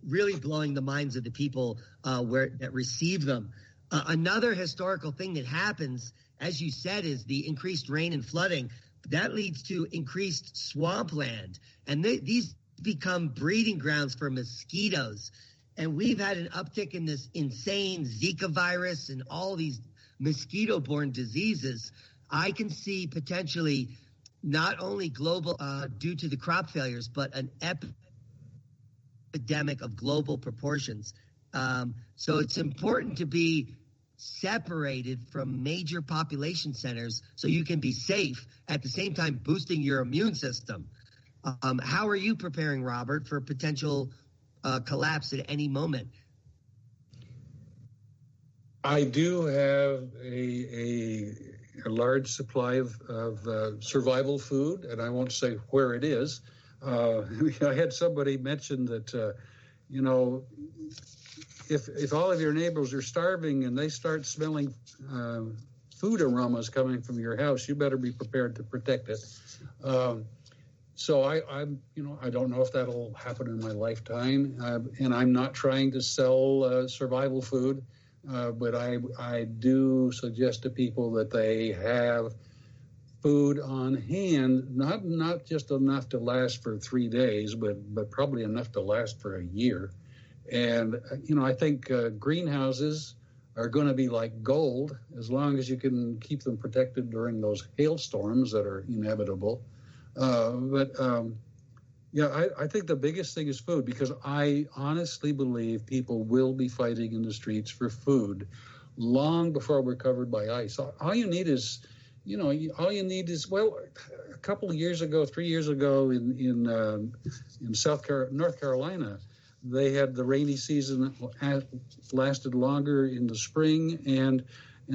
really blowing the minds of the people that receive them. Another historical thing that happens, as you said, is the increased rain and flooding. That leads to increased swampland, and these become breeding grounds for mosquitoes. And we've had an uptick in this insane Zika virus and all these mosquito-borne diseases. I can see potentially not only global due to the crop failures, but an epidemic of global proportions. So it's important to be separated from major population centers so you can be safe, at the same time boosting your immune system. How are you preparing, Robert, for potential collapse at any moment? I do have a large supply of survival food, and I won't say where it is. I had somebody mention that, if all of your neighbors are starving and they start smelling food aromas coming from your house, you better be prepared to protect it. So I don't know if that'll happen in my lifetime, and I'm not trying to sell survival food, but I do suggest to people that they have food on hand, not just enough to last for 3 days, but probably enough to last for a year. And I think greenhouses are going to be like gold as long as you can keep them protected during those hailstorms that are inevitable. I think the biggest thing is food, because I honestly believe people will be fighting in the streets for food long before we're covered by ice. All you need is, well, a couple of years ago, 3 years ago in North Carolina, they had the rainy season lasted longer in the spring, and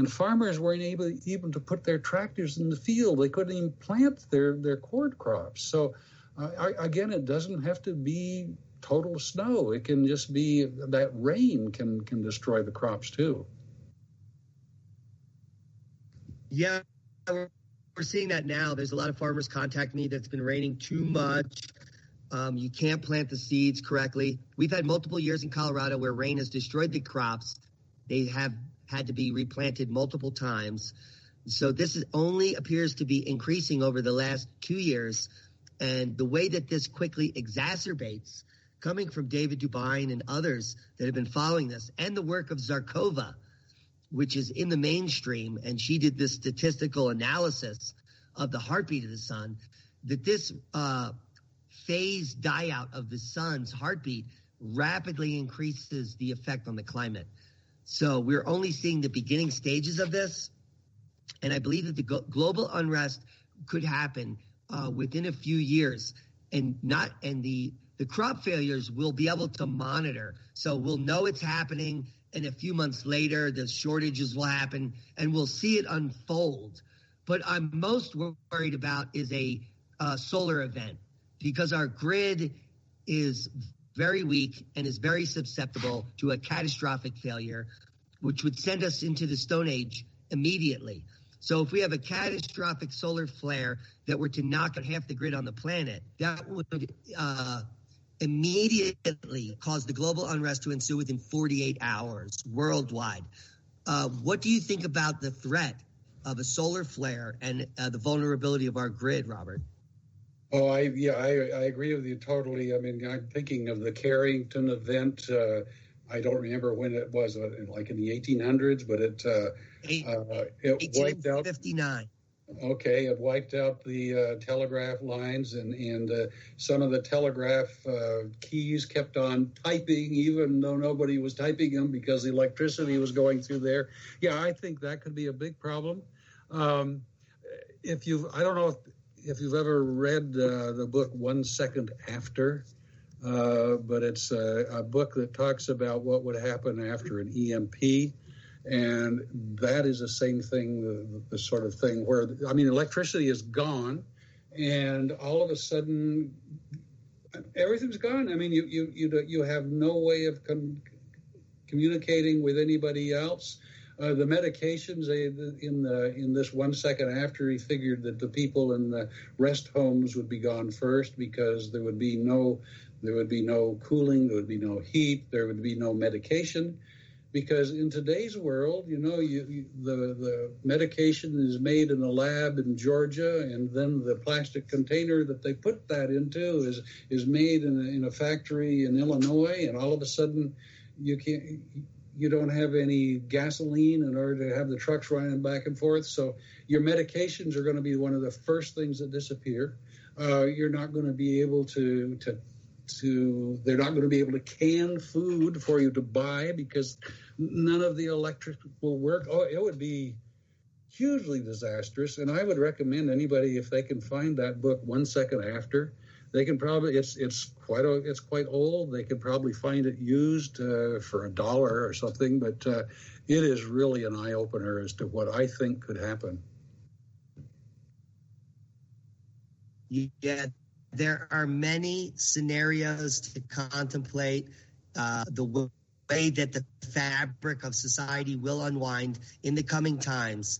farmers weren't able even to put their tractors in the field. They couldn't even plant their cord crops. So, again, it doesn't have to be total snow. It can just be that rain can destroy the crops too. Yeah, we're seeing that now. There's a lot of farmers contact me that's been raining too much. You can't plant the seeds correctly. We've had multiple years in Colorado where rain has destroyed the crops. They have had to be replanted multiple times. So this only appears to be increasing over the last 2 years. And the way that this quickly exacerbates, coming from David Dubine and others that have been following this, and the work of Zarkova, which is in the mainstream, and she did this statistical analysis of the heartbeat of the sun, that this phase die-out of the sun's heartbeat rapidly increases the effect on the climate. So we're only seeing the beginning stages of this, and I believe that the global unrest could happen within a few years, and the crop failures we'll be able to monitor. So we'll know it's happening, and a few months later, the shortages will happen, and we'll see it unfold. But I'm most worried about is a solar event, because our grid is very weak and is very susceptible to a catastrophic failure, which would send us into the Stone Age immediately. So if we have a catastrophic solar flare that were to knock out half the grid on the planet, that would immediately cause the global unrest to ensue within 48 hours worldwide. What do you think about the threat of a solar flare and the vulnerability of our grid, Robert? Oh, I agree with you totally. I mean, I'm thinking of the Carrington event. I don't remember when it was, like in the 1800s, but it wiped out 1859. Okay, it wiped out the telegraph lines, and some of the telegraph keys kept on typing, even though nobody was typing them because the electricity was going through there. Yeah, I think that could be a big problem. I don't know if you've ever read the book 1 Second After, but it's a book that talks about what would happen after an EMP. And that is the same thing, the sort of thing where, electricity is gone, and all of a sudden, everything's gone. I mean, you have no way of communicating with anybody else. The medications in this 1 second after, he figured that the people in the rest homes would be gone first because there would be no cooling, there would be no heat, there would be no medication. Because in today's world, the medication is made in a lab in Georgia, and then the plastic container that they put that into is made in a factory in Illinois, and all of a sudden you don't have any gasoline in order to have the trucks running back and forth. So your medications are going to be one of the first things that disappear. You're not going to be able they're not going to be able to can food for you to buy because none of the electric will work. Oh, it would be hugely disastrous. And I would recommend anybody, if they can find that book 1 second after, they can probably, it's quite old. They could probably find it used for $1 or something, but it is really an eye opener as to what I think could happen. Yeah, there are many scenarios to contemplate the way that the fabric of society will unwind in the coming times.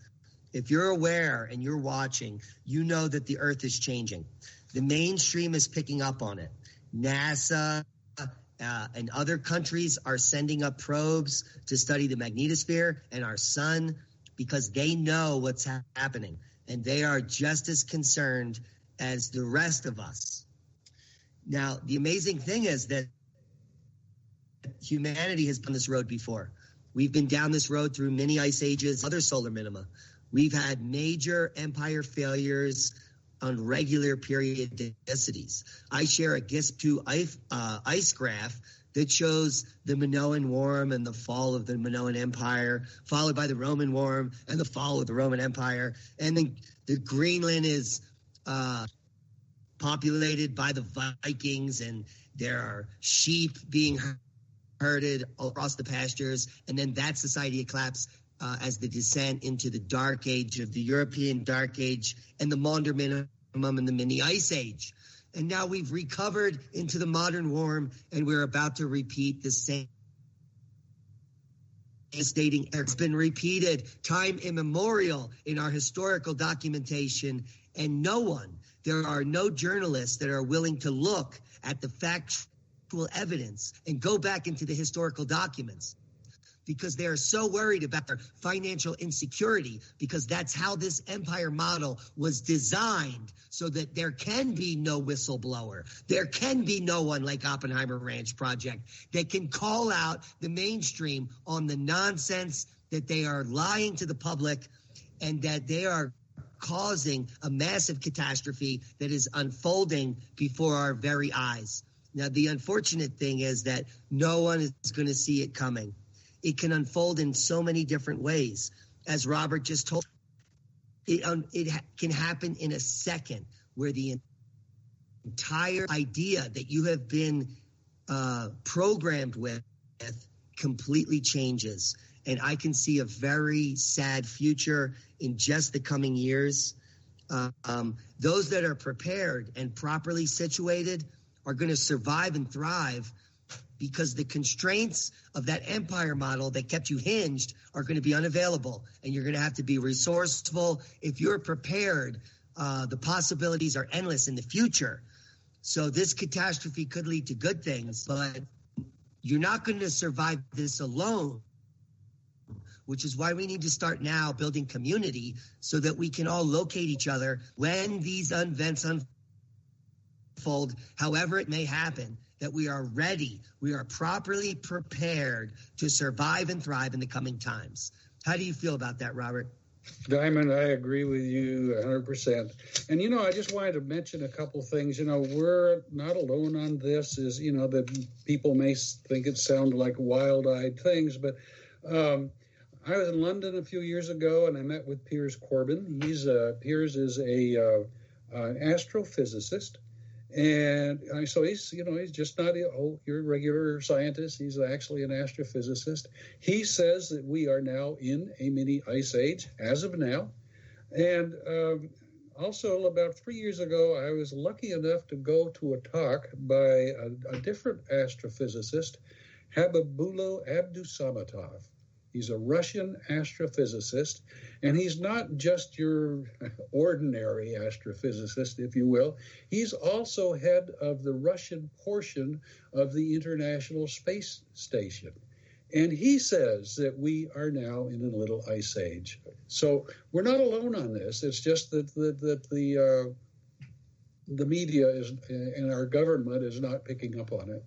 If you're aware and you're watching, you know that the Earth is changing. The mainstream is picking up on it. NASA and other countries are sending up probes to study the magnetosphere and our sun because they know what's happening. And they are just as concerned as the rest of us. Now, the amazing thing is that humanity has been this road before. We've been down this road through many ice ages, other solar minima. We've had major empire failures on regular periodicities. I share a GISP2 ice graph that shows the Minoan Warm and the fall of the Minoan Empire, followed by the Roman Warm and the fall of the Roman Empire. And then the Greenland is populated by the Vikings, and there are sheep being herded across the pastures. And then that society collapsed as the descent into the Dark Age of the European Dark Age and the Maunder Minimum and the Mini Ice Age. And now we've recovered into the modern warm, and we're about to repeat the same devastating. It's been repeated time immemorial in our historical documentation, and there are no journalists that are willing to look at the factual evidence and go back into the historical documents because they are so worried about their financial insecurity, because that's how this empire model was designed, so that there can be no whistleblower. There can be no one like Oppenheimer Ranch Project that can call out the mainstream on the nonsense that they are lying to the public and that they are causing a massive catastrophe that is unfolding before our very eyes. Now, the unfortunate thing is that no one is going to see it coming. It can unfold in so many different ways. As Robert just told, it can happen in a second, where the entire idea that you have been programmed with completely changes. And I can see a very sad future in just the coming years. Those that are prepared and properly situated are going to survive and thrive, because the constraints of that empire model that kept you hinged are going to be unavailable, and you're going to have to be resourceful. If you're prepared, the possibilities are endless in the future. So this catastrophe could lead to good things, but you're not going to survive this alone, which is why we need to start now building community so that we can all locate each other when these events unfold, however it may happen, that we are ready, we are properly prepared to survive and thrive in the coming times. How do you feel about that, Robert? Diamond, I agree with you 100%. And, I just wanted to mention a couple things. We're not alone on this, that people may think it sounds like wild-eyed things, but I was in London a few years ago, and I met with Piers Corbin. Piers is an astrophysicist. And so he's just not your regular scientist. He's actually an astrophysicist. He says that we are now in a mini ice age as of now. And also about 3 years ago, I was lucky enough to go to a talk by a different astrophysicist, Habibullo Abdusamatov. He's a Russian astrophysicist, and he's not just your ordinary astrophysicist, if you will. He's also head of the Russian portion of the International Space Station. And he says that we are now in a little ice age. So we're not alone on this. It's just that the media is and our government is not picking up on it.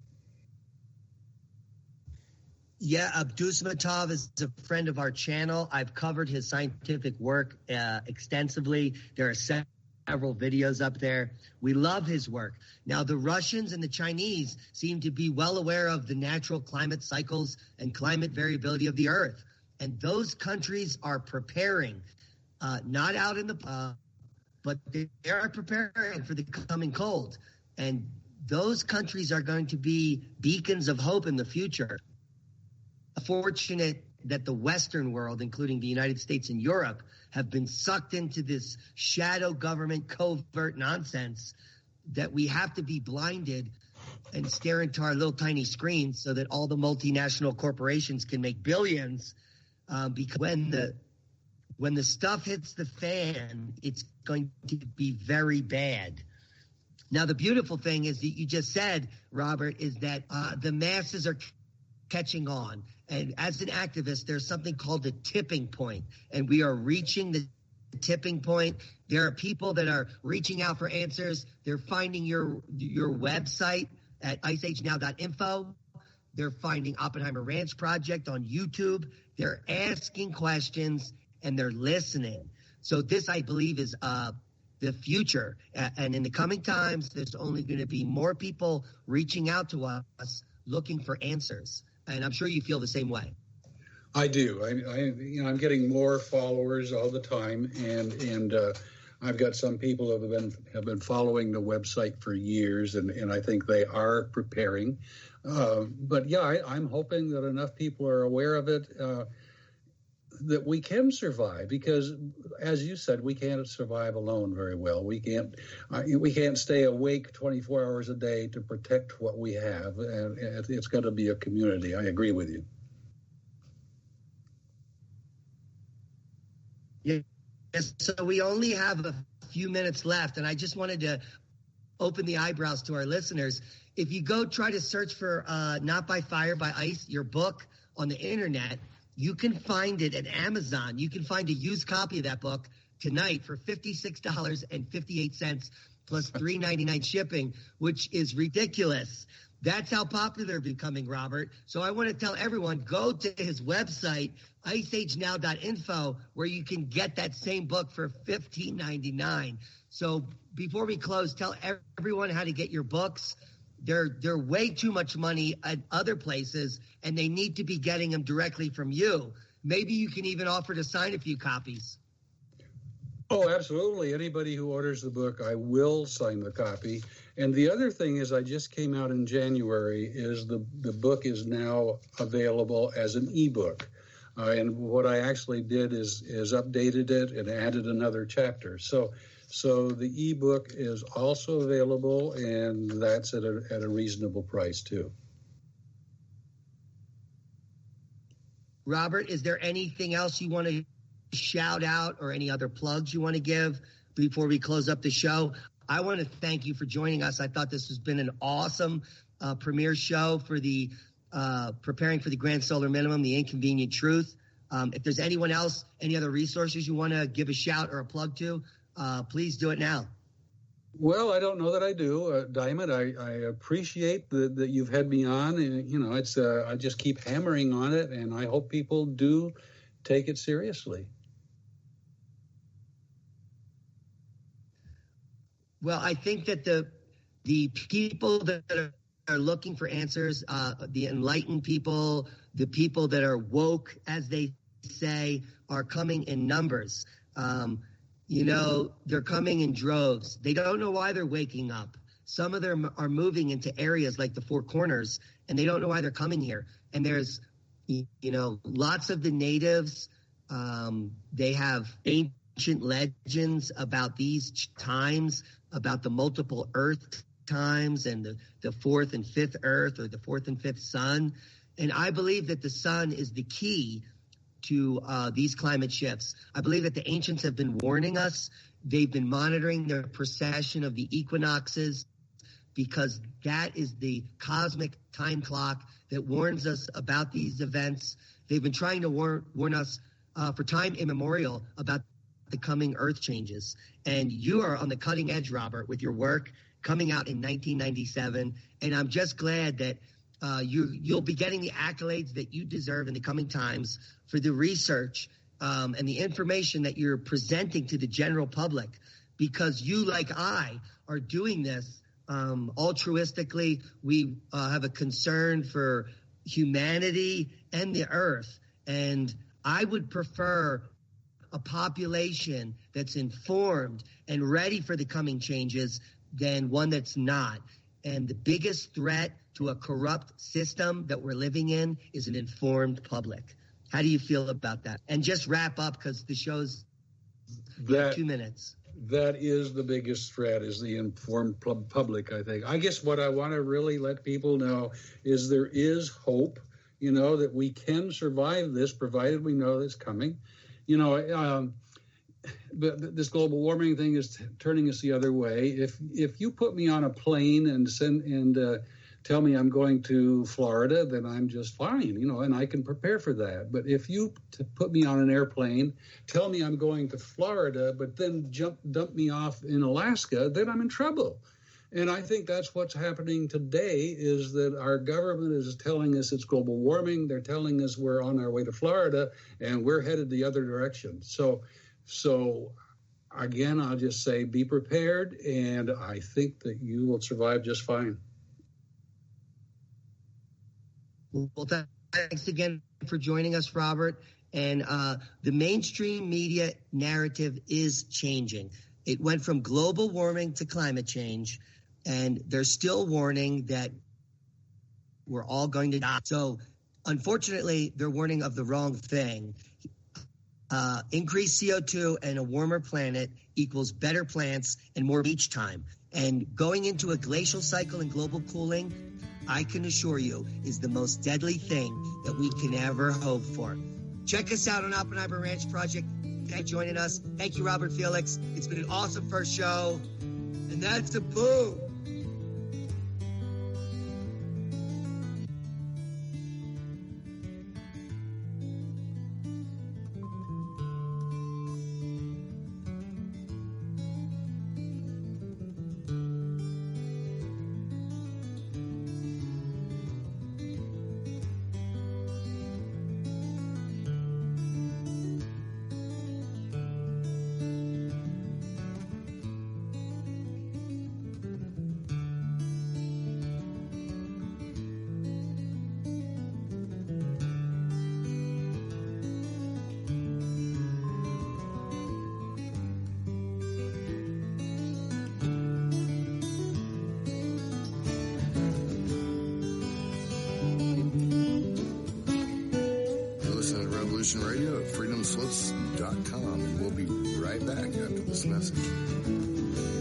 Yeah, Abdusmatov is a friend of our channel. I've covered his scientific work extensively. There are several videos up there. We love his work. Now, the Russians and the Chinese seem to be well aware of the natural climate cycles and climate variability of the Earth. And those countries are preparing, not out in the but they are preparing for the coming cold. And those countries are going to be beacons of hope in the future. Fortunate that the Western world, including the United States and Europe, have been sucked into this shadow government covert nonsense that we have to be blinded and stare into our little tiny screens so that all the multinational corporations can make billions. Because when the stuff hits the fan, it's going to be very bad. Now, the beautiful thing is that you just said, Robert, is that the masses are catching on. And as an activist, there's something called the tipping point, and we are reaching the tipping point. There are people that are reaching out for answers. They're finding your website at iceagenow.info. They're finding Oppenheimer Ranch Project on YouTube. They're asking questions, and they're listening. So this, I believe, is the future. And in the coming times, there's only going to be more people reaching out to us looking for answers. And I'm sure you feel the same way. I do. I'm getting more followers all the time, and I've got some people who have been following the website for years, and I think they are preparing. But yeah, I'm hoping that enough people are aware of it that we can survive. Because, as you said, we can't survive alone very well. We can't stay awake 24 hours a day to protect what we have, and it's got to be a community. I agree with you. Yes, so we only have a few minutes left, and I just wanted to open the eyebrows to our listeners. If you go try to search for Not by Fire by Ice, your book on the internet, you can find it at Amazon. You can find a used copy of that book tonight for $56.58 plus $3.99 shipping, which is ridiculous. That's how popular they're becoming, Robert. So I want to tell everyone, go to his website, iceagenow.info, where you can get that same book for $15.99. So before we close, tell everyone how to get your books. They're way too much money at other places, and they need to be getting them directly from you. Maybe you can even offer to sign a few copies. Oh, absolutely. Anybody who orders the book, I will sign the copy. And the other thing is, I just came out in January, is the book is now available as an ebook. And what I actually did is updated it and added another chapter. So the ebook is also available, and that's at a reasonable price too. Robert, is there anything else you want to shout out or any other plugs you want to give before we close up the show? I want to thank you for joining us. I thought this has been an awesome premiere show for the Preparing for the Grand Solar Minimum, The Inconvenient Truth. If there's anyone else, any other resources you want to give a shout or a plug to, please do it now. Well, I don't know that I do, Diamond. I appreciate that you've had me on, and it's I just keep hammering on it, and I hope people do take it seriously. Well, I think that the people that are looking for answers, the enlightened people, the people that are woke, as they say, are coming in numbers. They're coming in droves. They don't know why they're waking up. Some of them are moving into areas like the Four Corners, and they don't know why they're coming here. And there's, lots of the natives, they have ancient legends about these times, about the multiple Earth times and the fourth and fifth Earth, or the fourth and fifth sun. And I believe that the sun is the key to these climate shifts. I believe that the ancients have been warning us. They've been monitoring the precession of the equinoxes, because that is the cosmic time clock that warns us about these events. They've been trying to warn us for time immemorial about the coming Earth changes. And you are on the cutting edge, Robert, with your work coming out in 1997. And I'm just glad that you'll be getting the accolades that you deserve in the coming times for the research and the information that you're presenting to the general public, because you, like I, are doing this altruistically. We have a concern for humanity and the Earth, and I would prefer a population that's informed and ready for the coming changes than one that's not. And the biggest threat to a corrupt system that we're living in is an informed public. How do you feel about that? And just wrap up, because the show's 2 minutes. That is the biggest threat, is the informed public, I think. I guess what I want to really let people know is there is hope, that we can survive this, provided we know it's coming. But this global warming thing is turning us the other way. If you put me on a plane and tell me I'm going to Florida, then I'm just fine, and I can prepare for that. But if you put me on an airplane, tell me I'm going to Florida, but then dump me off in Alaska, then I'm in trouble. And I think that's what's happening today, is that our government is telling us it's global warming. They're telling us we're on our way to Florida, and we're headed the other direction. So again, I'll just say be prepared, and I think that you will survive just fine. Well, thanks again for joining us, Robert. And the mainstream media narrative is changing. It went from global warming to climate change, and they're still warning that we're all going to die. So, unfortunately, they're warning of the wrong thing. Increased CO2 and a warmer planet equals better plants and more beach time. And going into a glacial cycle and global cooling, I can assure you, is the most deadly thing that we can ever hope for. Check us out on Oppenheimer Ranch Project. Thanks for joining us. Thank you, Robert Felix. It's been an awesome first show. And that's a boom. Radio at freedomslips.com, and we'll be right back after this message.